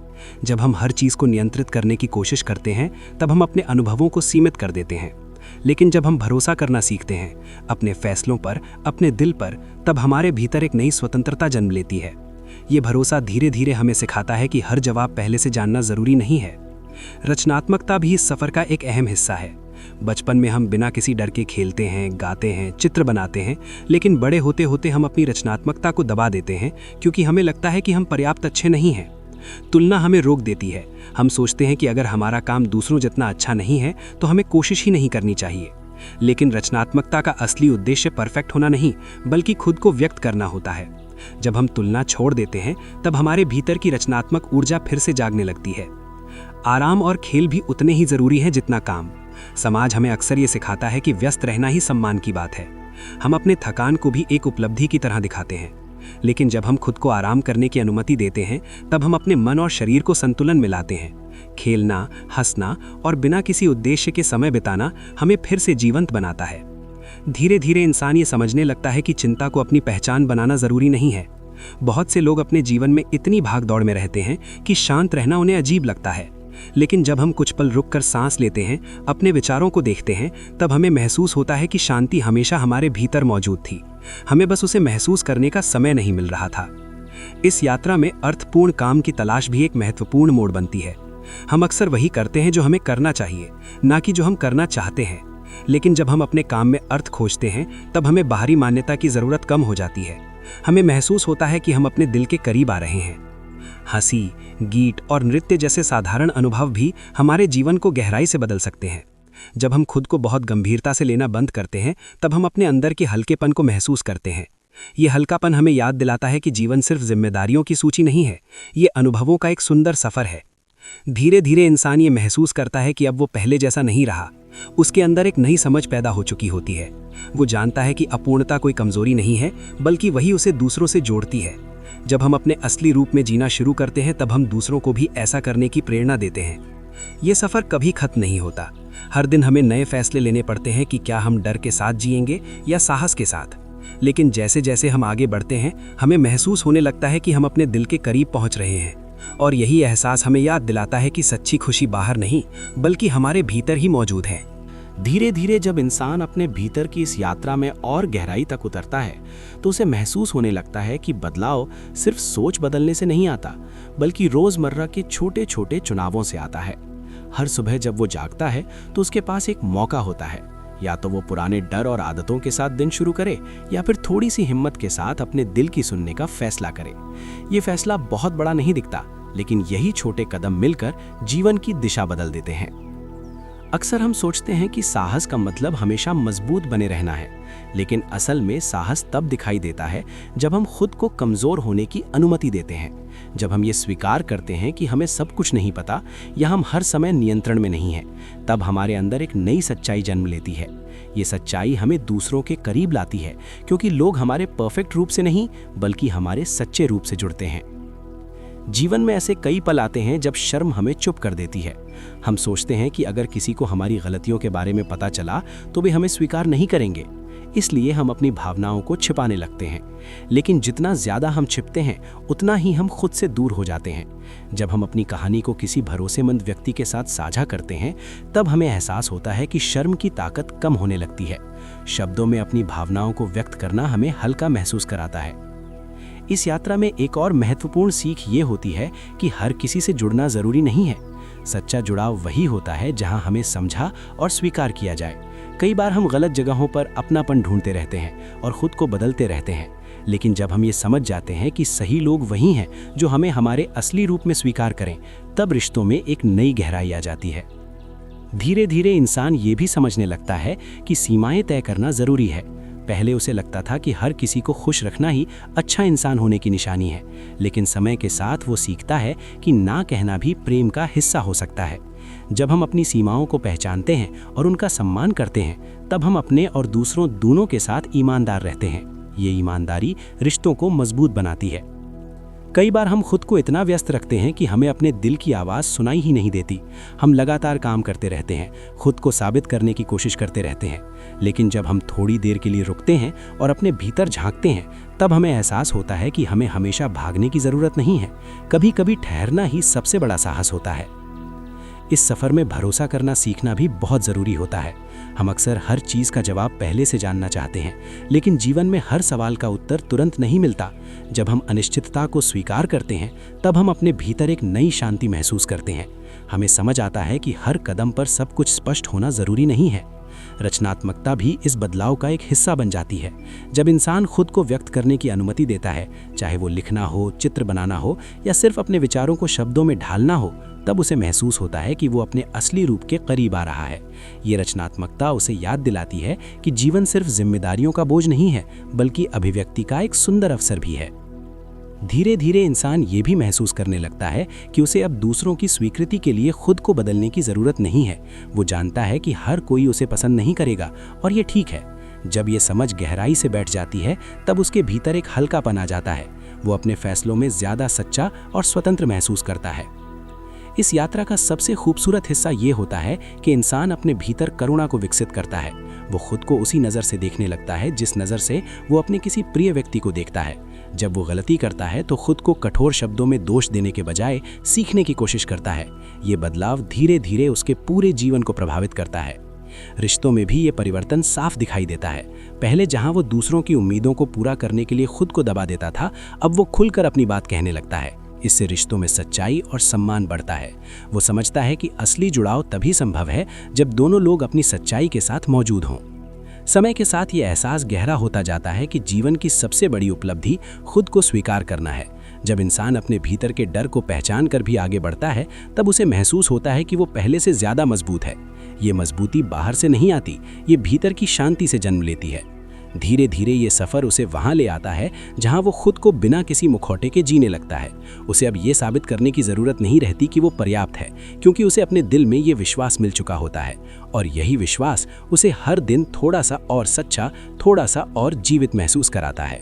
जब हम हर चीज़ को नियंत्रित करने की कोशिश करते हैं, तब हम अपने अनुभवों को सीमित कर देते हैं। लेकिन जब हम भरोसा करना सीखते हैं अपने फैसलों पर, अपने दिल पर, तब हमारे भीतर एक नई स्वतंत्रता जन्म लेती है। ये भरोसा धीरे धीरे हमें सिखाता है कि हर जवाब पहले से जानना जरूरी नहीं है। रचनात्मकता भी इस सफर का एक अहम हिस्सा है। बचपन में हम बिना किसी डर के खेलते हैं, गाते हैं, चित्र बनाते हैं, लेकिन बड़े होते होते हम अपनी रचनात्मकता को दबा देते हैं, क्योंकि हमें लगता है कि हम पर्याप्त अच्छे नहीं हैं। तुलना हमें रोक देती है। हम सोचते हैं कि अगर हमारा काम दूसरों जितना अच्छा नहीं है, तो हमें कोशिश ही नहीं करनी चाहिए। लेकिन रचनात्मकता का असली उद्देश्य परफेक्ट होना नहीं, बल्कि खुद को व्यक्त करना होता है। जब हम तुलना छोड़ देते हैं, तब हमारे भीतर की रचनात्मक ऊर्जा फिर से जागने लगती है। आराम और खेल भी उतने ही जरूरी हैं जितना काम। समाज हमें अक्सर ये सिखाता है कि व्यस्त रहना ही सम्मान की बात है। हम अपने थकान को भी एक उपलब्धि की तरह दिखाते हैं। लेकिन जब हम खुद को आराम करने की अनुमति देते हैं, तब हम अपने मन और शरीर को संतुलन में लाते हैं। खेलना, हंसना और बिना किसी उद्देश्य के समय बिताना हमें फिर से जीवंत बनाता है। धीरे धीरे इंसान ये समझने लगता है कि चिंता को अपनी पहचान बनाना जरूरी नहीं है। बहुत से लोग अपने जीवन में इतनी भाग दौड़ में रहते हैं कि शांत रहना उन्हें अजीब लगता है।
लेकिन जब हम कुछ पल रुककर सांस लेते हैं, अपने विचारों को देखते हैं, तब हमें महसूस होता है कि शांति हमेशा हमारे भीतर मौजूद थी। हमें बस उसे महसूस करने का समय नहीं मिल रहा था। इस यात्रा में अर्थपूर्ण काम की तलाश भी एक महत्वपूर्ण मोड़ बनती है। हम अक्सर वही करते हैं जो हमें करना चाहिए, ना कि जो हम करना चाहते हैं। लेकिन जब हम अपने काम में अर्थ खोजते हैं, तब हमें बाहरी मान्यता की ज़रूरत कम हो जाती है। हमें महसूस होता है कि हम अपने दिल के करीब आ रहे हैं। हंसी, गीत और नृत्य जैसे साधारण अनुभव भी हमारे जीवन को गहराई से बदल सकते हैं। जब हम खुद को बहुत गंभीरता से लेना बंद करते हैं, तब हम अपने अंदर के हल्केपन को महसूस करते हैं। ये हल्कापन हमें याद दिलाता है कि जीवन सिर्फ जिम्मेदारियों की सूची नहीं है, ये अनुभवों का एक सुंदर सफ़र है। धीरे धीरे इंसान ये महसूस करता है कि अब वो पहले जैसा नहीं रहा। उसके अंदर एक नई समझ पैदा हो चुकी होती है। वो जानता है कि अपूर्णता कोई कमजोरी नहीं है, बल्कि वही उसे दूसरों से जोड़ती है। जब हम अपने असली रूप में जीना शुरू करते हैं, तब हम दूसरों को भी ऐसा करने की प्रेरणा देते हैं। ये सफ़र कभी खत्म नहीं होता। हर दिन हमें नए फैसले लेने पड़ते हैं कि क्या हम डर के साथ जिएंगे या साहस के साथ। लेकिन जैसे जैसे हम आगे बढ़ते हैं, हमें महसूस होने लगता है कि हम अपने दिल के करीब पहुंच रहे हैं। और यही एहसास हमें याद दिलाता है कि सच्ची खुशी बाहर नहीं, बल्कि हमारे भीतर ही मौजूद है।
धीरे धीरे जब इंसान अपने भीतर की इस यात्रा में और गहराई तक उतरता है, तो उसे महसूस होने लगता है कि बदलाव सिर्फ सोच बदलने से नहीं आता, बल्कि रोजमर्रा के छोटे छोटे चुनावों से आता है। हर सुबह जब वो जागता है, तो उसके पास एक मौका होता है। या तो वो पुराने डर और आदतों के साथ दिन शुरू करे, या फिर थोड़ी सी हिम्मत के साथ अपने दिल की सुनने का फैसला करे। ये फैसला बहुत बड़ा नहीं दिखता, लेकिन यही छोटे कदम मिलकर जीवन की दिशा बदल देते हैं। अक्सर हम सोचते हैं कि साहस का मतलब हमेशा मजबूत बने रहना है, लेकिन असल में साहस तब दिखाई देता है जब हम खुद को कमजोर होने की अनुमति देते हैं। जब हम ये स्वीकार करते हैं कि हमें सब कुछ नहीं पता या हम हर समय नियंत्रण में नहीं हैं, तब हमारे अंदर एक नई सच्चाई जन्म लेती है। ये सच्चाई हमें दूसरों के करीब लाती है, क्योंकि लोग हमारे परफेक्ट रूप से नहीं, बल्कि हमारे सच्चे रूप से जुड़ते हैं। जीवन में ऐसे कई पल आते हैं जब शर्म हमें चुप कर देती है। हम सोचते हैं कि अगर किसी को हमारी गलतियों के बारे में पता चला तो वे हमें स्वीकार नहीं करेंगे, इसलिए हम अपनी भावनाओं को छिपाने लगते हैं। लेकिन जितना ज्यादा हम छिपते हैं, उतना ही हम खुद से दूर हो जाते हैं। जब हम अपनी कहानी को किसी भरोसेमंद व्यक्ति के साथ साझा करते हैं, तब हमें एहसास होता है कि शर्म की ताकत कम होने लगती है। शब्दों में अपनी भावनाओं को व्यक्त करना हमें हल्का महसूस कराता है। इस यात्रा में एक और महत्वपूर्ण सीख ये होती है कि हर किसी से जुड़ना जरूरी नहीं है। सच्चा जुड़ाव वही होता है जहां हमें समझा और स्वीकार किया जाए। कई बार हम गलत जगहों पर अपनापन ढूंढते रहते हैं और खुद को बदलते रहते हैं, लेकिन जब हम ये समझ जाते हैं कि सही लोग वही हैं जो हमें हमारे असली रूप में स्वीकार करें, तब रिश्तों में एक नई गहराई आ जाती है। धीरे धीरे इंसान ये भी समझने लगता है कि सीमाएं तय करना जरूरी है। पहले उसे लगता था कि हर किसी को खुश रखना ही अच्छा इंसान होने की निशानी है, लेकिन समय के साथ वो सीखता है कि ना कहना भी प्रेम का हिस्सा हो सकता है। जब हम अपनी सीमाओं को पहचानते हैं और उनका सम्मान करते हैं, तब हम अपने और दूसरों दोनों के साथ ईमानदार रहते हैं। ये ईमानदारी रिश्तों को मजबूत बनाती है। कई बार हम खुद को इतना व्यस्त रखते हैं कि हमें अपने दिल की आवाज़ सुनाई ही नहीं देती। हम लगातार काम करते रहते हैं, खुद को साबित करने की कोशिश करते रहते हैं। लेकिन जब हम थोड़ी देर के लिए रुकते हैं और अपने भीतर झांकते हैं, तब हमें एहसास होता है कि हमें हमेशा भागने की ज़रूरत नहीं है। कभी कभी ठहरना ही सबसे बड़ा साहस होता है। इस सफ़र में भरोसा करना सीखना भी बहुत ज़रूरी होता है। हम अक्सर हर चीज़ का जवाब पहले से जानना चाहते हैं, लेकिन जीवन में हर सवाल का उत्तर तुरंत नहीं मिलता। जब हम अनिश्चितता को स्वीकार करते हैं, तब हम अपने भीतर एक नई शांति महसूस करते हैं। हमें समझ आता है कि हर कदम पर सब कुछ स्पष्ट होना ज़रूरी नहीं है। रचनात्मकता भी इस बदलाव का एक हिस्सा बन जाती है। जब इंसान खुद को व्यक्त करने की अनुमति देता है, चाहे वो लिखना हो, चित्र बनाना हो या सिर्फ अपने विचारों को शब्दों में ढालना हो, तब उसे महसूस होता है कि वो अपने असली रूप के करीब आ रहा है। ये रचनात्मकता उसे याद दिलाती है कि जीवन सिर्फ जिम्मेदारियों का बोझ नहीं है, बल्कि अभिव्यक्ति का एक सुंदर अवसर भी है। धीरे धीरे इंसान ये भी महसूस करने लगता है कि उसे अब दूसरों की स्वीकृति के लिए खुद को बदलने की ज़रूरत नहीं है। वो जानता है कि हर कोई उसे पसंद नहीं करेगा, और ये ठीक है। जब ये समझ गहराई से बैठ जाती है, तब उसके भीतर एक हल्कापन आ जाता है। वो अपने फैसलों में ज़्यादा सच्चा और स्वतंत्र महसूस करता है। इस यात्रा का सबसे खूबसूरत हिस्सा ये होता है कि इंसान अपने भीतर करुणा को विकसित करता है। वो खुद को उसी नज़र से देखने लगता है जिस नज़र से वो अपने किसी प्रिय व्यक्ति को देखता है।
जब वो गलती करता है तो खुद को कठोर शब्दों में दोष देने के बजाय सीखने की कोशिश करता है। ये बदलाव धीरे धीरे उसके पूरे जीवन को प्रभावित करता है। रिश्तों में भी ये परिवर्तन साफ दिखाई देता है। पहले जहां वो दूसरों की उम्मीदों को पूरा करने के लिए खुद को दबा देता था, अब वो खुलकर अपनी बात कहने लगता है। इससे रिश्तों में सच्चाई और सम्मान बढ़ता है। वो समझता है कि असली जुड़ाव तभी संभव है जब दोनों लोग अपनी सच्चाई के साथ मौजूद हों। समय के साथ ये एहसास गहरा होता जाता है कि जीवन की सबसे बड़ी उपलब्धि खुद को स्वीकार करना है। जब इंसान अपने भीतर के डर को पहचान कर भी आगे बढ़ता है, तब उसे महसूस होता है कि वो पहले से ज़्यादा मजबूत है। ये मजबूती बाहर से नहीं आती, ये भीतर की शांति से जन्म लेती है। धीरे धीरे ये सफ़र उसे वहाँ ले आता है जहाँ वो खुद को बिना किसी मुखौटे के जीने लगता है। उसे अब ये साबित करने की ज़रूरत नहीं रहती कि वो पर्याप्त है, क्योंकि उसे अपने दिल में ये विश्वास मिल चुका होता है। और यही विश्वास उसे हर दिन थोड़ा सा और सच्चा, थोड़ा सा और जीवित महसूस कराता है।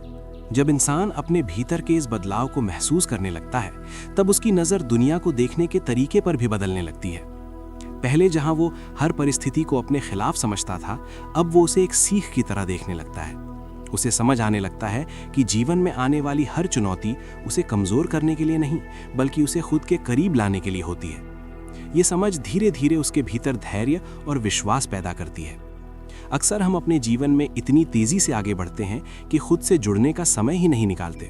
जब इंसान अपने भीतर के इस बदलाव को महसूस करने लगता है, तब उसकी नज़र दुनिया को देखने के तरीके पर भी बदलने लगती है। पहले जहां वो हर परिस्थिति को अपने खिलाफ समझता था, अब वो उसे एक सीख की तरह देखने लगता है। उसे समझ आने लगता है कि जीवन में आने वाली हर चुनौती उसे कमज़ोर करने के लिए नहीं, बल्कि उसे खुद के करीब लाने के लिए होती है। ये समझ धीरे धीरे उसके भीतर धैर्य और विश्वास पैदा करती है। अक्सर हम अपने जीवन में इतनी तेज़ी से आगे बढ़ते हैं कि खुद से जुड़ने का समय ही नहीं निकालते।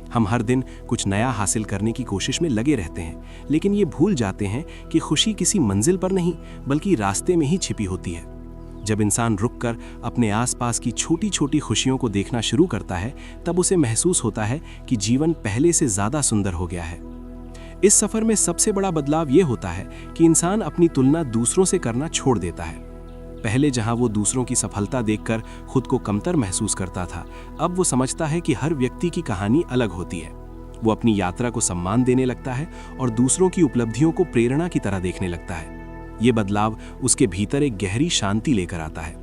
हम हर दिन कुछ नया हासिल करने की कोशिश में लगे रहते हैं, लेकिन ये भूल जाते हैं कि खुशी किसी मंजिल पर नहीं, बल्कि रास्ते में ही छिपी होती है। जब इंसान रुककर अपने आसपास की छोटी छोटी खुशियों को देखना शुरू करता है, तब उसे महसूस होता है कि जीवन पहले से ज़्यादा सुंदर हो गया है। इस सफ़र में सबसे बड़ा बदलाव ये होता है कि इंसान अपनी तुलना दूसरों से करना छोड़ देता है। पहले जहां वो दूसरों की सफलता देखकर खुद को कमतर महसूस करता था, अब वो समझता है कि हर व्यक्ति की कहानी अलग होती है। वो अपनी यात्रा को सम्मान देने लगता है और दूसरों की उपलब्धियों को प्रेरणा की तरह देखने लगता है। ये बदलाव उसके भीतर एक गहरी शांति लेकर आता है।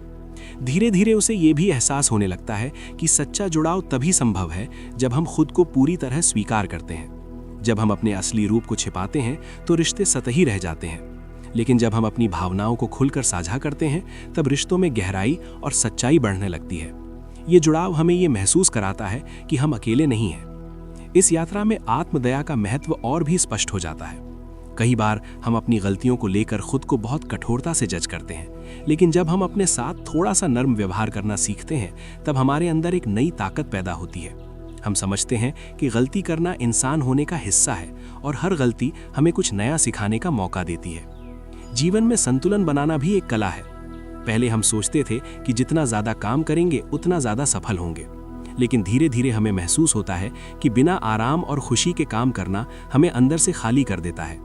धीरे धीरे उसे ये भी एहसास होने लगता है कि सच्चा जुड़ाव तभी संभव है जब हम खुद को पूरी तरह स्वीकार करते हैं। जब हम अपने असली रूप को छिपाते हैं तो रिश्ते सतही रह जाते हैं, लेकिन जब हम अपनी भावनाओं को खुलकर साझा करते हैं, तब रिश्तों में गहराई और सच्चाई बढ़ने लगती है। ये जुड़ाव हमें ये महसूस कराता है कि हम अकेले नहीं हैं। इस यात्रा में आत्मदया का महत्व और भी स्पष्ट हो जाता है। कई बार हम अपनी गलतियों को लेकर खुद को बहुत कठोरता से जज करते हैं, लेकिन जब हम अपने साथ थोड़ा सा नर्म व्यवहार करना सीखते हैं, तब हमारे अंदर एक नई ताकत पैदा होती है। हम समझते हैं कि गलती करना इंसान होने का हिस्सा है और हर गलती हमें कुछ नया सिखाने का मौका देती है। जीवन में संतुलन बनाना भी एक कला है। पहले हम सोचते थे कि जितना ज़्यादा काम करेंगे उतना ज़्यादा सफल होंगे, लेकिन धीरे धीरे हमें महसूस होता है कि बिना आराम और खुशी के काम करना हमें अंदर से खाली कर देता है।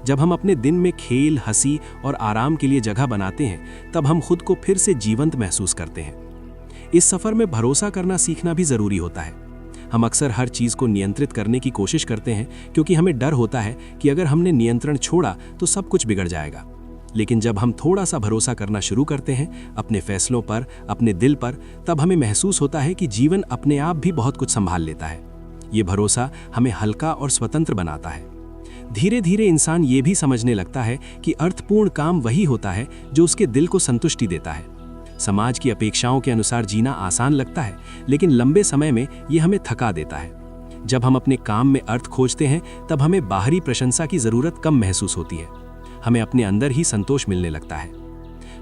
जब हम अपने दिन में खेल, हंसी और आराम के लिए जगह बनाते हैं, तब हम खुद को फिर से जीवंत महसूस करते हैं। इस सफ़र में भरोसा करना सीखना भी ज़रूरी होता है। हम अक्सर हर चीज़ को नियंत्रित करने की कोशिश करते हैं, क्योंकि हमें डर होता है कि अगर हमने नियंत्रण छोड़ा तो सब कुछ बिगड़ जाएगा। लेकिन जब हम थोड़ा सा भरोसा करना शुरू करते हैं अपने फैसलों पर, अपने दिल पर, तब हमें महसूस होता है कि जीवन अपने आप भी बहुत कुछ संभाल लेता है। ये भरोसा हमें हल्का और स्वतंत्र बनाता है। धीरे धीरे इंसान ये भी समझने लगता है कि अर्थपूर्ण काम वही होता है जो उसके दिल को संतुष्टि देता है। समाज की अपेक्षाओं के अनुसार जीना आसान लगता है, लेकिन लंबे समय में ये हमें थका देता है। जब हम अपने काम में अर्थ खोजते हैं, तब हमें बाहरी प्रशंसा की ज़रूरत कम महसूस होती है। हमें अपने अंदर ही संतोष मिलने लगता है।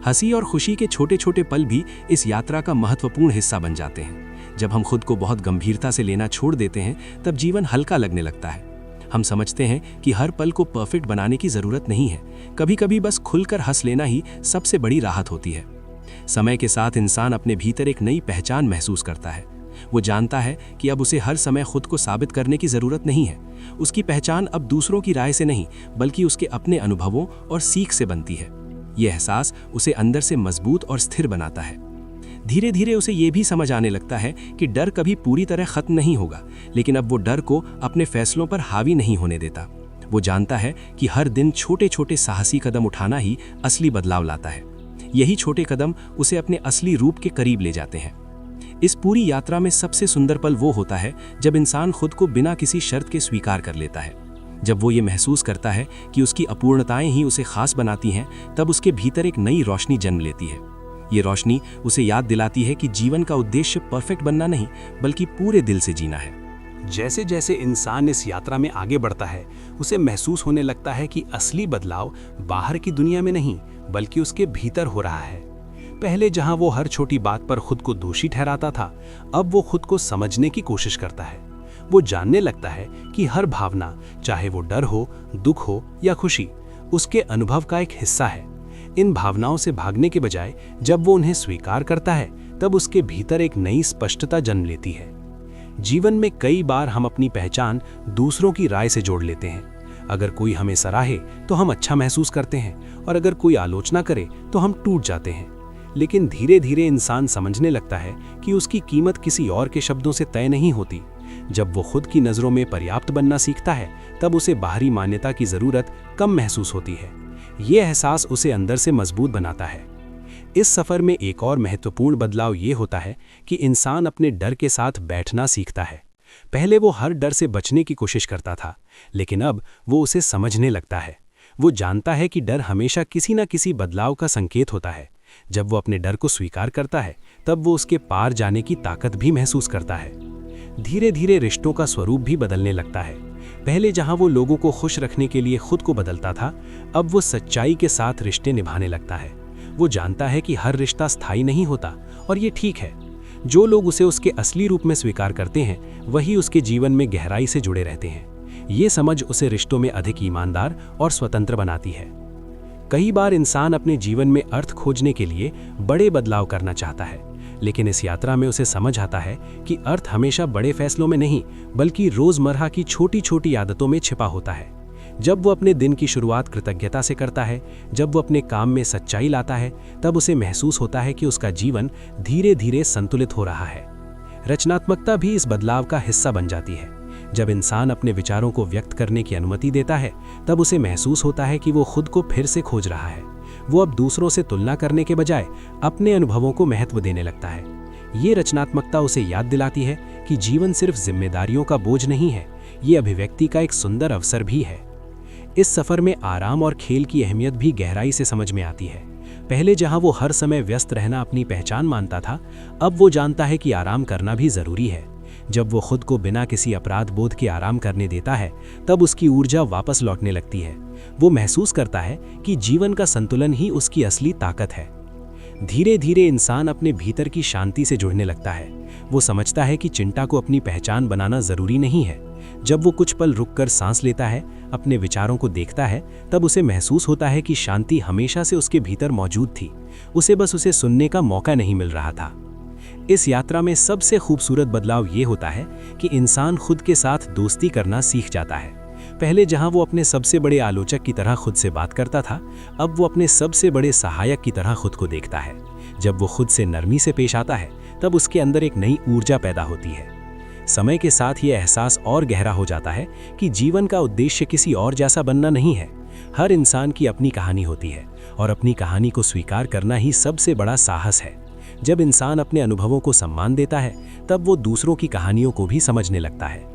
हंसी और खुशी के छोटे छोटे पल भी इस यात्रा का महत्वपूर्ण हिस्सा बन जाते हैं। जब हम खुद को बहुत गंभीरता से लेना छोड़ देते हैं, तब जीवन हल्का लगने लगता है। हम समझते हैं कि हर पल को परफेक्ट बनाने की ज़रूरत नहीं है। कभी कभी बस खुलकर हंस लेना ही सबसे बड़ी राहत होती है। समय के साथ इंसान अपने भीतर एक नई पहचान महसूस करता है। वो जानता है कि अब उसे हर समय खुद को साबित करने की ज़रूरत नहीं है। उसकी पहचान अब दूसरों की राय से नहीं, बल्कि उसके अपने अनुभवों और सीख से बनती है। ये एहसास उसे अंदर से मजबूत और स्थिर बनाता है। धीरे धीरे उसे ये भी समझ आने लगता है कि डर कभी पूरी तरह खत्म नहीं होगा, लेकिन अब वो डर को अपने फैसलों पर हावी नहीं होने देता। वो जानता है कि हर दिन छोटे छोटे साहसी कदम उठाना ही असली बदलाव लाता है। यही छोटे कदम उसे अपने असली रूप के करीब ले जाते हैं। इस पूरी यात्रा में सबसे सुंदर पल वो होता है जब इंसान खुद को बिना किसी शर्त के स्वीकार कर लेता है। जब वो ये महसूस करता है कि उसकी अपूर्णताएं ही उसे खास बनाती हैं, तब उसके भीतर एक नई रोशनी जन्म लेती है। ये रोशनी उसे याद दिलाती है कि जीवन का उद्देश्य परफेक्ट बनना नहीं, बल्कि पूरे दिल से जीना है। जैसे जैसे इंसान इस यात्रा में आगे बढ़ता है, उसे महसूस होने लगता है कि असली बदलाव बाहर की दुनिया में नहीं बल्कि उसके भीतर हो रहा है। पहले जहां वो हर छोटी बात पर खुद को दोषी ठहराता था, अब वो खुद को समझने की कोशिश करता है। वो जानने लगता है कि हर भावना, चाहे वो डर हो, दुख हो या खुशी, उसके अनुभव का एक हिस्सा है। इन भावनाओं से भागने के बजाय जब वो उन्हें स्वीकार करता है, तब उसके भीतर एक नई स्पष्टता जन्म लेती है। जीवन में कई बार हम अपनी पहचान दूसरों की राय से जोड़ लेते हैं। अगर कोई हमें सराहे तो हम अच्छा महसूस करते हैं, और अगर कोई आलोचना करे तो हम टूट जाते हैं। लेकिन धीरे धीरे इंसान समझने लगता है कि उसकी कीमत किसी और के शब्दों से तय नहीं होती। जब वो खुद की नज़रों में पर्याप्त बनना सीखता है, तब उसे बाहरी मान्यता की ज़रूरत कम महसूस होती है। ये एहसास उसे अंदर से मजबूत बनाता है। इस सफ़र में एक और महत्वपूर्ण बदलाव ये होता है कि इंसान अपने डर के साथ बैठना सीखता है। पहले वो हर डर से बचने की कोशिश करता था, लेकिन अब वो उसे समझने लगता है। वो जानता है कि डर हमेशा किसी न किसी बदलाव का संकेत होता है। जब वो अपने डर को स्वीकार करता है, तब वो उसके पार जाने की ताकत भी महसूस करता है। धीरे धीरे रिश्तों का स्वरूप भी बदलने लगता है। पहले जहां वो लोगों को खुश रखने के लिए खुद को बदलता था, अब वो सच्चाई के साथ रिश्ते निभाने लगता है। वो जानता है कि हर रिश्ता स्थायी नहीं होता, और ये ठीक है। जो लोग उसे उसके असली रूप में स्वीकार करते हैं, वही उसके जीवन में गहराई से जुड़े रहते हैं। ये समझ उसे रिश्तों में अधिक ईमानदार और स्वतंत्र बनाती है। कई बार इंसान अपने जीवन में अर्थ खोजने के लिए बड़े बदलाव करना चाहता है, लेकिन इस यात्रा में उसे समझ आता है कि अर्थ हमेशा बड़े फैसलों में नहीं बल्कि रोजमर्रा की छोटी छोटी आदतों में छिपा होता है। जब वो अपने दिन की शुरुआत कृतज्ञता से करता है, जब वो अपने काम में सच्चाई लाता है, तब उसे महसूस होता है कि उसका जीवन धीरे धीरे संतुलित हो रहा है। रचनात्मकता भी इस बदलाव का हिस्सा बन जाती है। जब इंसान अपने विचारों को व्यक्त करने की अनुमति देता है, तब उसे महसूस होता है कि वो खुद को फिर से खोज रहा है। वो अब दूसरों से तुलना करने के बजाय अपने अनुभवों को महत्व देने लगता है। ये रचनात्मकता उसे याद दिलाती है कि जीवन सिर्फ जिम्मेदारियों का बोझ नहीं है, ये अभिव्यक्ति का एक सुंदर अवसर भी है। इस सफर में आराम और खेल की अहमियत भी गहराई से समझ में आती है। पहले जहां वो हर समय व्यस्त रहना अपनी पहचान मानता था, अब वो जानता है कि आराम करना भी जरूरी है। जब वो खुद को बिना किसी अपराध बोध के आराम करने देता है, तब उसकी ऊर्जा वापस लौटने लगती है। वो महसूस करता है कि जीवन का संतुलन ही उसकी असली ताकत है। धीरे धीरे इंसान अपने भीतर की शांति से जुड़ने लगता है। वो समझता है कि चिंता को अपनी पहचान बनाना जरूरी नहीं है। जब वो कुछ पल रुककर सांस लेता है, अपने विचारों को देखता है, तब उसे महसूस होता है कि शांति हमेशा से उसके भीतर मौजूद थी। उसे बस उसे सुनने का मौका नहीं मिल रहा था। इस यात्रा में सबसे खूबसूरत बदलाव ये होता है कि इंसान खुद के साथ दोस्ती करना सीख जाता है। पहले जहां वो अपने सबसे बड़े आलोचक की तरह खुद से बात करता था, अब वो अपने सबसे बड़े सहायक की तरह खुद को देखता है। जब वो खुद से नरमी से पेश आता है, तब उसके अंदर एक नई ऊर्जा पैदा होती है। समय के साथ ये एहसास और गहरा हो जाता है कि जीवन का उद्देश्य किसी और जैसा बनना नहीं है। हर इंसान की अपनी कहानी होती है, और अपनी कहानी को स्वीकार करना ही सबसे बड़ा साहस है। जब इंसान अपने अनुभवों को सम्मान देता है, तब वो दूसरों की कहानियों को भी समझने लगता है।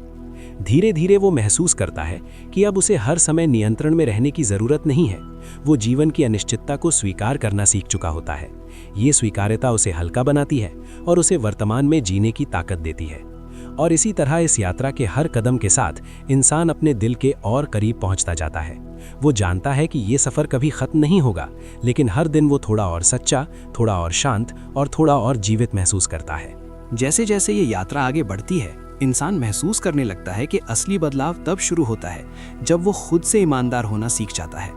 धीरे धीरे वो महसूस करता है कि अब उसे हर समय नियंत्रण में रहने की जरूरत नहीं है। वो जीवन की अनिश्चितता को स्वीकार करना सीख चुका होता है। ये स्वीकार्यता उसे हल्का बनाती है और उसे वर्तमान में जीने की ताकत देती है। और इसी तरह इस यात्रा के हर कदम के साथ इंसान अपने दिल के और करीब पहुंचता जाता है। वो जानता है कि ये सफ़र कभी ख़त्म नहीं होगा, लेकिन हर दिन वो थोड़ा और सच्चा, थोड़ा और शांत और थोड़ा और जीवित महसूस करता है।
जैसे जैसे ये यात्रा आगे बढ़ती है, इंसान महसूस करने लगता है कि असली बदलाव तब शुरू होता है जब वो खुद से ईमानदार होना सीख जाता है।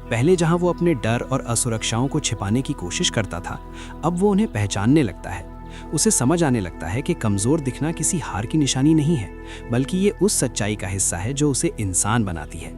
पहले जहां वो अपने डर और असुरक्षाओं को छिपाने की कोशिश करता था, अब वो उन्हें पहचानने लगता है। उसे समझ आने लगता है कि कमज़ोर दिखना किसी हार की निशानी नहीं है, बल्कि ये उस सच्चाई का हिस्सा है जो उसे इंसान बनाती है।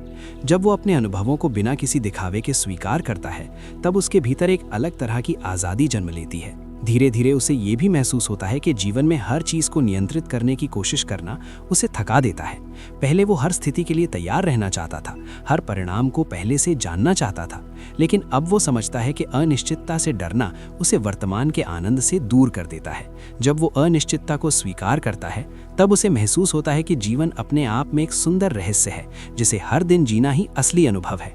जब वो अपने अनुभवों को बिना किसी दिखावे के स्वीकार करता है, तब उसके भीतर एक अलग तरह की आज़ादी जन्म लेती है। धीरे धीरे उसे ये भी महसूस होता है कि जीवन में हर चीज़ को नियंत्रित करने की कोशिश करना उसे थका देता है। पहले वो हर स्थिति के लिए तैयार रहना चाहता था, हर परिणाम को पहले से जानना चाहता था, लेकिन अब वो समझता है कि अनिश्चितता से डरना उसे वर्तमान के आनंद से दूर कर देता है। जब वो अनिश्चितता को स्वीकार करता है, तब उसे महसूस होता है कि जीवन अपने आप में एक सुंदर रहस्य है, जिसे हर दिन जीना ही असली अनुभव है।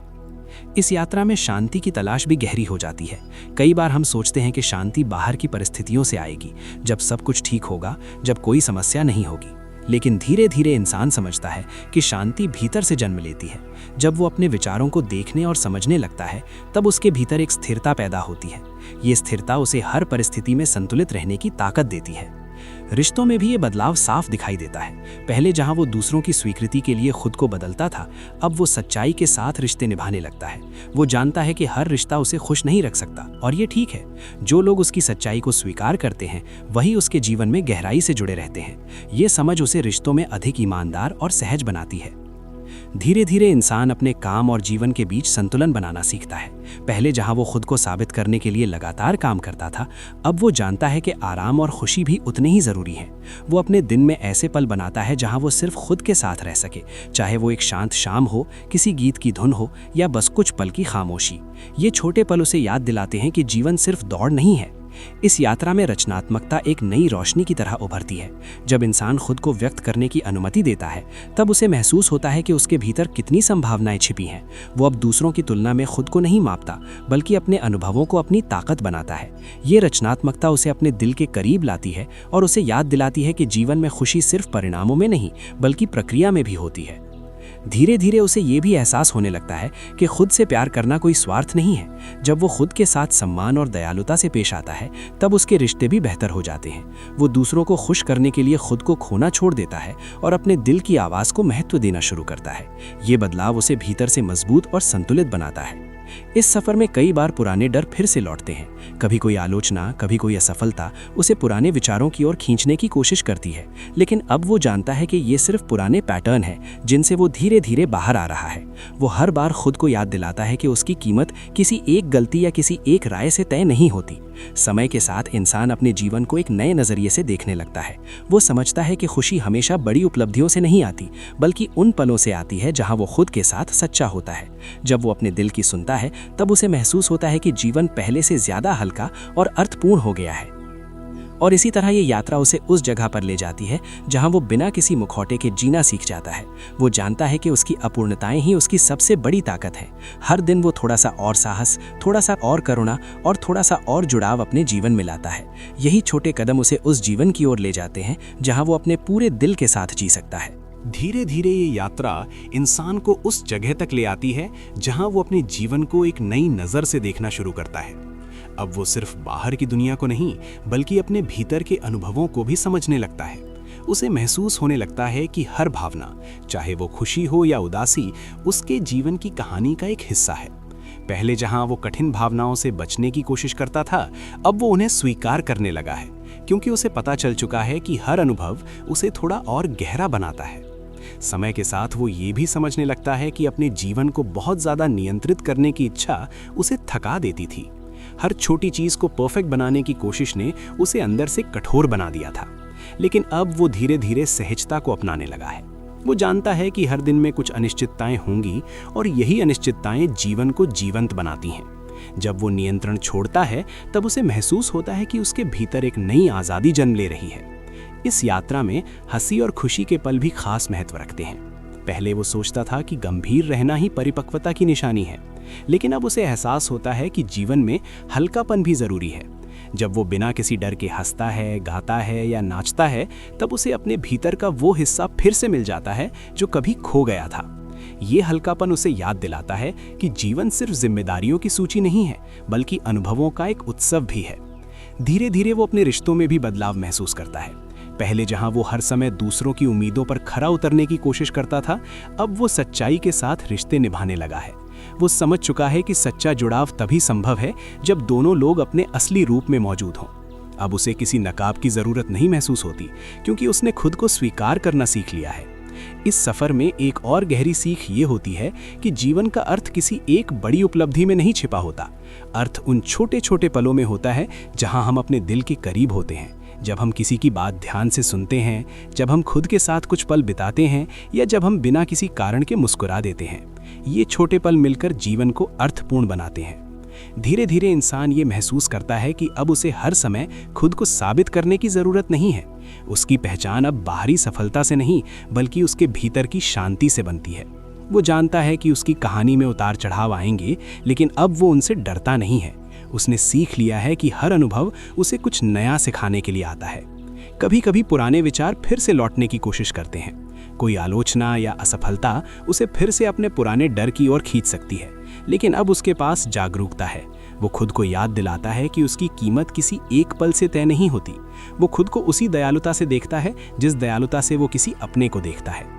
इस यात्रा में शांति की तलाश भी गहरी हो जाती है। कई बार हम सोचते हैं कि शांति बाहर की परिस्थितियों से आएगी, जब सब कुछ ठीक होगा, जब कोई समस्या नहीं होगी। लेकिन धीरे धीरे इंसान समझता है कि शांति भीतर से जन्म लेती है। जब वो अपने विचारों को देखने और समझने लगता है, तब उसके भीतर एक स्थिरता पैदा होती है। ये स्थिरता उसे हर परिस्थिति में संतुलित रहने की ताकत देती है। रिश्तों में भी ये बदलाव साफ दिखाई देता है। पहले जहां वो दूसरों की स्वीकृति के लिए खुद को बदलता था, अब वो सच्चाई के साथ रिश्ते निभाने लगता है। वो जानता है कि हर रिश्ता उसे खुश नहीं रख सकता, और ये ठीक है। जो लोग उसकी सच्चाई को स्वीकार करते हैं, वही उसके जीवन में गहराई से जुड़े रहते हैं। ये समझ उसे रिश्तों में अधिक ईमानदार और सहज बनाती है। धीरे धीरे इंसान अपने काम और जीवन के बीच संतुलन बनाना सीखता है। पहले जहां वो खुद को साबित करने के लिए लगातार काम करता था, अब वो जानता है कि आराम और खुशी भी उतने ही जरूरी हैं। वो अपने दिन में ऐसे पल बनाता है जहां वो सिर्फ खुद के साथ रह सके, चाहे वो एक शांत शाम हो, किसी गीत की धुन हो, या बस कुछ पल की खामोशी। ये छोटे पल उसे याद दिलाते हैं कि जीवन सिर्फ दौड़ नहीं है। इस यात्रा में रचनात्मकता एक नई रोशनी की तरह उभरती है। जब इंसान खुद को व्यक्त करने की अनुमति देता है, तब उसे महसूस होता है कि उसके भीतर कितनी संभावनाएं छिपी हैं। वो अब दूसरों की तुलना में खुद को नहीं मापता, बल्कि अपने अनुभवों को अपनी ताकत बनाता है। ये रचनात्मकता उसे अपने दिल के करीब लाती है और उसे याद दिलाती है कि जीवन में खुशी सिर्फ परिणामों में नहीं, बल्कि प्रक्रिया में भी होती है। धीरे धीरे उसे ये भी एहसास होने लगता है कि खुद से प्यार करना कोई स्वार्थ नहीं है। जब वो खुद के साथ सम्मान और दयालुता से पेश आता है, तब उसके रिश्ते भी बेहतर हो जाते हैं। वो दूसरों को खुश करने के लिए खुद को खोना छोड़ देता है और अपने दिल की आवाज़ को महत्व देना शुरू करता है। ये बदलाव उसे भीतर से मजबूत और संतुलित बनाता है। इस सफर में कई बार पुराने डर फिर से लौटते हैं। कभी कोई आलोचना, कभी कोई असफलता उसे पुराने विचारों की ओर खींचने की कोशिश करती है, लेकिन अब वो जानता है कि ये सिर्फ पुराने पैटर्न हैं जिनसे वो धीरे धीरे बाहर आ रहा है। वो हर बार खुद को याद दिलाता है कि उसकी कीमत किसी एक गलती या किसी एक राय से तय नहीं होती। समय के साथ इंसान अपने जीवन को एक नए नज़रिए से देखने लगता है। वो समझता है कि खुशी हमेशा बड़ी उपलब्धियों से नहीं आती, बल्कि उन पलों से आती है जहां वो खुद के साथ सच्चा होता है। जब वो अपने दिल की सुनता है, तब उसे महसूस होता है कि जीवन पहले से ज्यादा हल्का और अर्थपूर्ण हो गया है। और इसी तरह ये यात्रा उसे उस जगह पर ले जाती है जहां वो बिना किसी मुखौटे के जीना सीख जाता है। वो जानता है कि उसकी अपूर्णताएं ही उसकी सबसे बड़ी ताकत है। हर दिन वो थोड़ा सा और साहस, थोड़ा सा और करुणा और थोड़ा सा और जुड़ाव अपने जीवन में लाता है। यही छोटे कदम उसे उस जीवन की ओर ले जाते हैं जहां वो अपने पूरे दिल के साथ जी सकता है।
धीरे धीरे ये यात्रा इंसान को उस जगह तक ले आती है जहां वो अपने जीवन को एक नई नज़र से देखना शुरू करता है। अब वो सिर्फ बाहर की दुनिया को नहीं, बल्कि अपने भीतर के अनुभवों को भी समझने लगता है। उसे महसूस होने लगता है कि हर भावना, चाहे वो खुशी हो या उदासी, उसके जीवन की कहानी का एक हिस्सा है। पहले जहां वो कठिन भावनाओं से बचने की कोशिश करता था, अब वो उन्हें स्वीकार करने लगा है, क्योंकि उसे पता चल चुका है कि हर अनुभव उसे थोड़ा और गहरा बनाता है। समय के साथ वो ये भी समझने लगता है कि अपने जीवन को बहुत ज़्यादा नियंत्रित करने की इच्छा उसे थका देती थी। हर छोटी चीज़ को परफेक्ट बनाने की कोशिश ने उसे अंदर से कठोर बना दिया था। लेकिन अब वो धीरे धीरे सहजता को अपनाने लगा है। वो जानता है कि हर दिन में कुछ अनिश्चितताएं होंगी और यही अनिश्चितताएं जीवन को जीवंत बनाती हैं। जब वो नियंत्रण छोड़ता है, तब उसे महसूस होता है कि उसके भीतर एक नई आज़ादी जन्म ले रही है। इस यात्रा में हंसी और खुशी के पल भी खास महत्व रखते हैं। पहले वो सोचता था कि गंभीर रहना ही परिपक्वता की निशानी है, लेकिन अब उसे एहसास होता है कि जीवन में हल्कापन भी जरूरी है। जब वो बिना किसी डर के हंसता है, गाता है या नाचता है, तब उसे अपने भीतर का वो हिस्सा फिर से मिल जाता है जो कभी खो गया था। ये हल्कापन उसे याद दिलाता है कि जीवन सिर्फ जिम्मेदारियों की सूची नहीं है, बल्कि अनुभवों का एक उत्सव भी है। धीरे धीरे वो अपने रिश्तों में भी बदलाव महसूस करता है। पहले जहां वो हर समय दूसरों की उम्मीदों पर खरा उतरने की कोशिश करता था, अब वो सच्चाई के साथ रिश्ते निभाने लगा है। वो समझ चुका है कि सच्चा जुड़ाव तभी संभव है जब दोनों लोग अपने असली रूप में मौजूद हों। अब उसे किसी नकाब की जरूरत नहीं महसूस होती, क्योंकि उसने खुद को स्वीकार करना सीख लिया है। इस सफर में एक और गहरी सीख ये होती है कि जीवन का अर्थ किसी एक बड़ी उपलब्धि में नहीं छिपा होता। अर्थ उन छोटे छोटे पलों में होता है जहां हम अपने दिल के करीब होते हैं, जब हम किसी की बात ध्यान से सुनते हैं, जब हम खुद के साथ कुछ पल बिताते हैं, या जब हम बिना किसी कारण के मुस्कुरा देते हैं। ये छोटे पल मिलकर जीवन को अर्थपूर्ण बनाते हैं। धीरे धीरे इंसान ये महसूस करता है कि अब उसे हर समय खुद को साबित करने की जरूरत नहीं है। उसकी पहचान अब बाहरी सफलता से नहीं, बल्कि उसके भीतर की शांति से बनती है। वो जानता है कि उसकी कहानी में उतार चढ़ाव आएंगे, लेकिन अब वो उनसे डरता नहीं है। उसने सीख लिया है कि हर अनुभव उसे कुछ नया सिखाने के लिए आता है।
कभी कभी पुराने विचार फिर से लौटने की कोशिश करते हैं। कोई आलोचना या असफलता उसे फिर से अपने पुराने डर की ओर खींच सकती है, लेकिन अब उसके पास जागरूकता है। वो खुद को याद दिलाता है कि उसकी कीमत किसी एक पल से तय नहीं होती। वो खुद को उसी दयालुता से देखता है जिस दयालुता से वो किसी अपने को देखता है।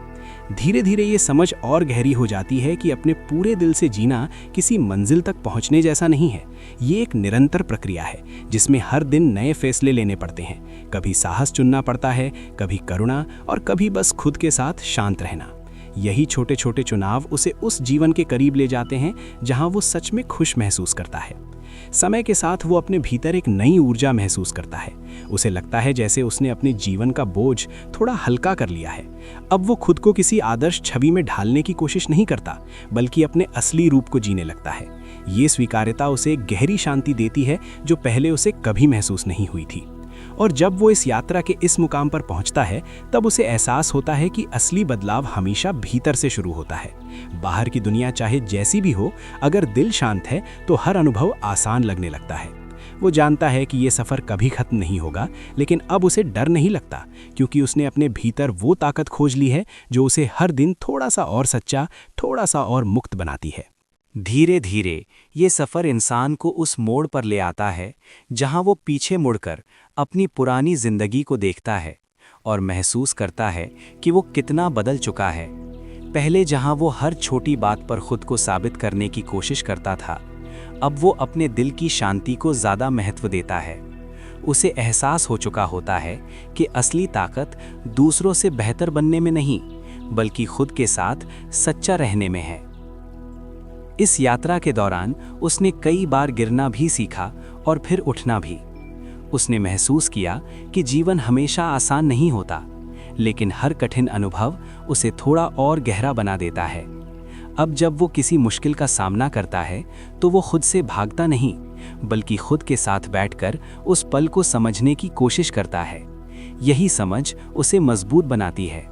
धीरे धीरे ये समझ और गहरी हो जाती है कि अपने पूरे दिल से जीना किसी मंजिल तक पहुंचने जैसा नहीं है। ये एक निरंतर प्रक्रिया है जिसमें हर दिन नए फैसले लेने पड़ते हैं। कभी साहस चुनना पड़ता है, कभी करुणा, और कभी बस खुद के साथ शांत रहना। यही छोटे छोटे चुनाव उसे उस जीवन के करीब ले जाते हैं जहां वो सच में खुश महसूस करता है। समय के साथ वो अपने भीतर एक नई ऊर्जा महसूस करता है। उसे लगता है जैसे उसने अपने जीवन का बोझ थोड़ा हल्का कर लिया है। अब वो खुद को किसी आदर्श छवि में ढालने की कोशिश नहीं करता, बल्कि अपने असली रूप को जीने लगता है। ये स्वीकार्यता उसे एक गहरी शांति देती है जो पहले उसे कभी महसूस नहीं हुई थी। और जब वो इस यात्रा के इस मुकाम पर पहुंचता है, तब उसे एहसास होता है कि असली बदलाव हमेशा भीतर से शुरू होता है। बाहर की दुनिया चाहे जैसी भी हो, अगर दिल शांत है तो हर अनुभव आसान लगने लगता है। वो जानता है कि ये सफ़र कभी खत्म नहीं होगा, लेकिन अब उसे डर नहीं लगता, क्योंकि उसने अपने भीतर वो ताकत खोज ली है जो उसे हर दिन थोड़ा सा और सच्चा, थोड़ा सा और मुक्त बनाती है।
धीरे धीरे ये सफ़र इंसान को उस मोड़ पर ले आता है जहां वो पीछे मुड़कर अपनी पुरानी जिंदगी को देखता है और महसूस करता है कि वो कितना बदल चुका है। पहले जहां वो हर छोटी बात पर खुद को साबित करने की कोशिश करता था, अब वो अपने दिल की शांति को ज़्यादा महत्व देता है। उसे एहसास हो चुका होता है कि असली ताकत दूसरों से बेहतर बनने में नहीं, बल्कि खुद के साथ सच्चा रहने में है। इस यात्रा के दौरान उसने कई बार गिरना भी सीखा और फिर उठना भी। उसने महसूस किया कि जीवन हमेशा आसान नहीं होता, लेकिन हर कठिन अनुभव उसे थोड़ा और गहरा बना देता है। अब जब वो किसी मुश्किल का सामना करता है तो वो खुद से भागता नहीं, बल्कि खुद के साथ बैठकर उस पल को समझने की कोशिश करता है। यही समझ उसे मजबूत बनाती है।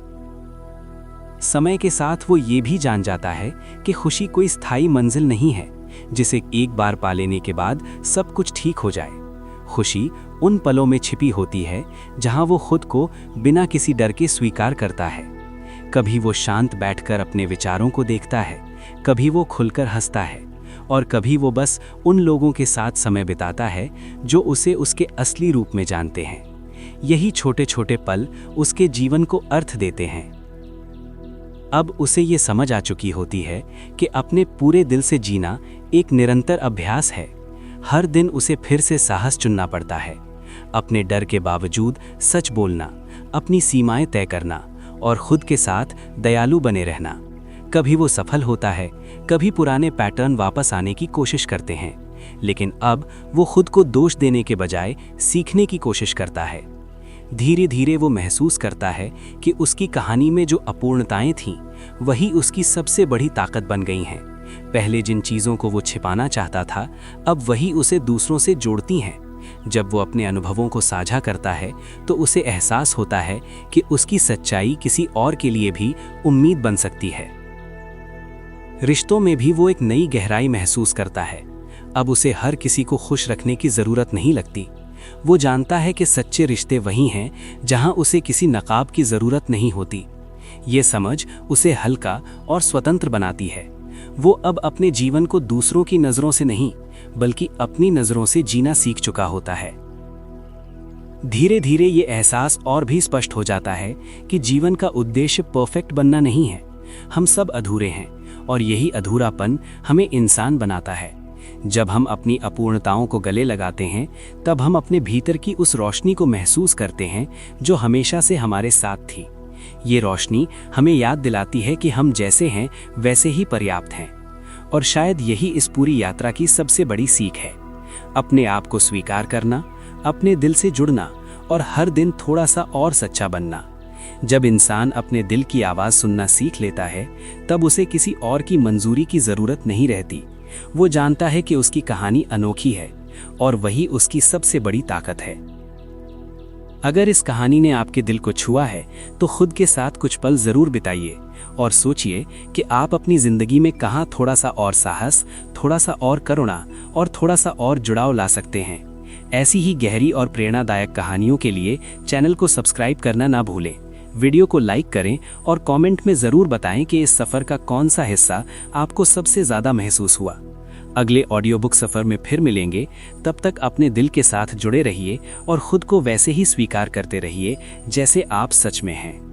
समय के साथ वो ये भी जान जाता है कि खुशी कोई स्थायी मंजिल नहीं है जिसे एक बार पा लेने के बाद सब कुछ ठीक हो जाए। खुशी उन पलों में छिपी होती है जहां वो खुद को बिना किसी डर के स्वीकार करता है। कभी वो शांत बैठकर अपने विचारों को देखता है, कभी वो खुलकर हंसता है, और कभी वो बस उन लोगों के साथ समय बिताता है जो उसे उसके असली रूप में जानते हैं। यही छोटे छोटे पल उसके जीवन को अर्थ देते हैं। अब उसे ये समझ आ चुकी होती है कि अपने पूरे दिल से जीना एक निरंतर अभ्यास है। हर दिन उसे फिर से साहस चुनना पड़ता है, अपने डर के बावजूद सच बोलना, अपनी सीमाएं तय करना और खुद के साथ दयालु बने रहना। कभी वो सफल होता है, कभी पुराने पैटर्न वापस आने की कोशिश करते हैं, लेकिन अब वो खुद को दोष देने के बजाय सीखने की कोशिश करता है। धीरे धीरे वो महसूस करता है कि उसकी कहानी में जो अपूर्णताएं थीं, वही उसकी सबसे बड़ी ताकत बन गई हैं। पहले जिन चीज़ों को वो छिपाना चाहता था, अब वही उसे दूसरों से जोड़ती हैं। जब वो अपने अनुभवों को साझा करता है तो उसे एहसास होता है कि उसकी सच्चाई किसी और के लिए भी उम्मीद बन सकती है। रिश्तों में भी वो एक नई गहराई महसूस करता है। अब उसे हर किसी को खुश रखने की ज़रूरत नहीं लगती। वो जानता है कि सच्चे रिश्ते वही हैं जहां उसे किसी नकाब की ज़रूरत नहीं होती। ये समझ उसे हल्का और स्वतंत्र बनाती है। वो अब अपने जीवन को दूसरों की नज़रों से नहीं, बल्कि अपनी नज़रों से जीना सीख चुका होता है। धीरे धीरे ये एहसास और भी स्पष्ट हो जाता है कि जीवन का उद्देश्य परफेक्ट बनना नहीं है। हम सब अधूरे हैं और यही अधूरापन हमें इंसान बनाता है। जब हम अपनी अपूर्णताओं को गले लगाते हैं, तब हम अपने भीतर की उस रोशनी को महसूस करते हैं जो हमेशा से हमारे साथ थी। ये रोशनी हमें याद दिलाती है कि हम जैसे हैं वैसे ही पर्याप्त हैं। और शायद यही इस पूरी यात्रा की सबसे बड़ी सीख है, अपने आप को स्वीकार करना, अपने दिल से जुड़ना और हर दिन थोड़ा सा और सच्चा बनना। जब इंसान अपने दिल की आवाज़ सुनना सीख लेता है, तब उसे किसी और की मंजूरी की ज़रूरत नहीं रहती। वो जानता है कि उसकी कहानी अनोखी है और वही उसकी सबसे बड़ी ताकत है। अगर इस कहानी ने आपके दिल को छुआ है तो खुद के साथ कुछ पल ज़रूर बिताइए और सोचिए कि आप अपनी ज़िंदगी में कहाँ थोड़ा सा और साहस, थोड़ा सा और करुणा और थोड़ा सा और जुड़ाव ला सकते हैं।
ऐसी ही गहरी और प्रेरणादायक कहानियों के लिए चैनल को सब्सक्राइब करना ना भूलें। वीडियो को लाइक करें और कमेंट में ज़रूर बताएं कि इस सफ़र का कौन सा हिस्सा आपको सबसे ज़्यादा महसूस हुआ। अगले ऑडियो बुक सफ़र में फिर मिलेंगे। तब तक अपने दिल के साथ जुड़े रहिए और खुद को वैसे ही स्वीकार करते रहिए जैसे आप सच में हैं।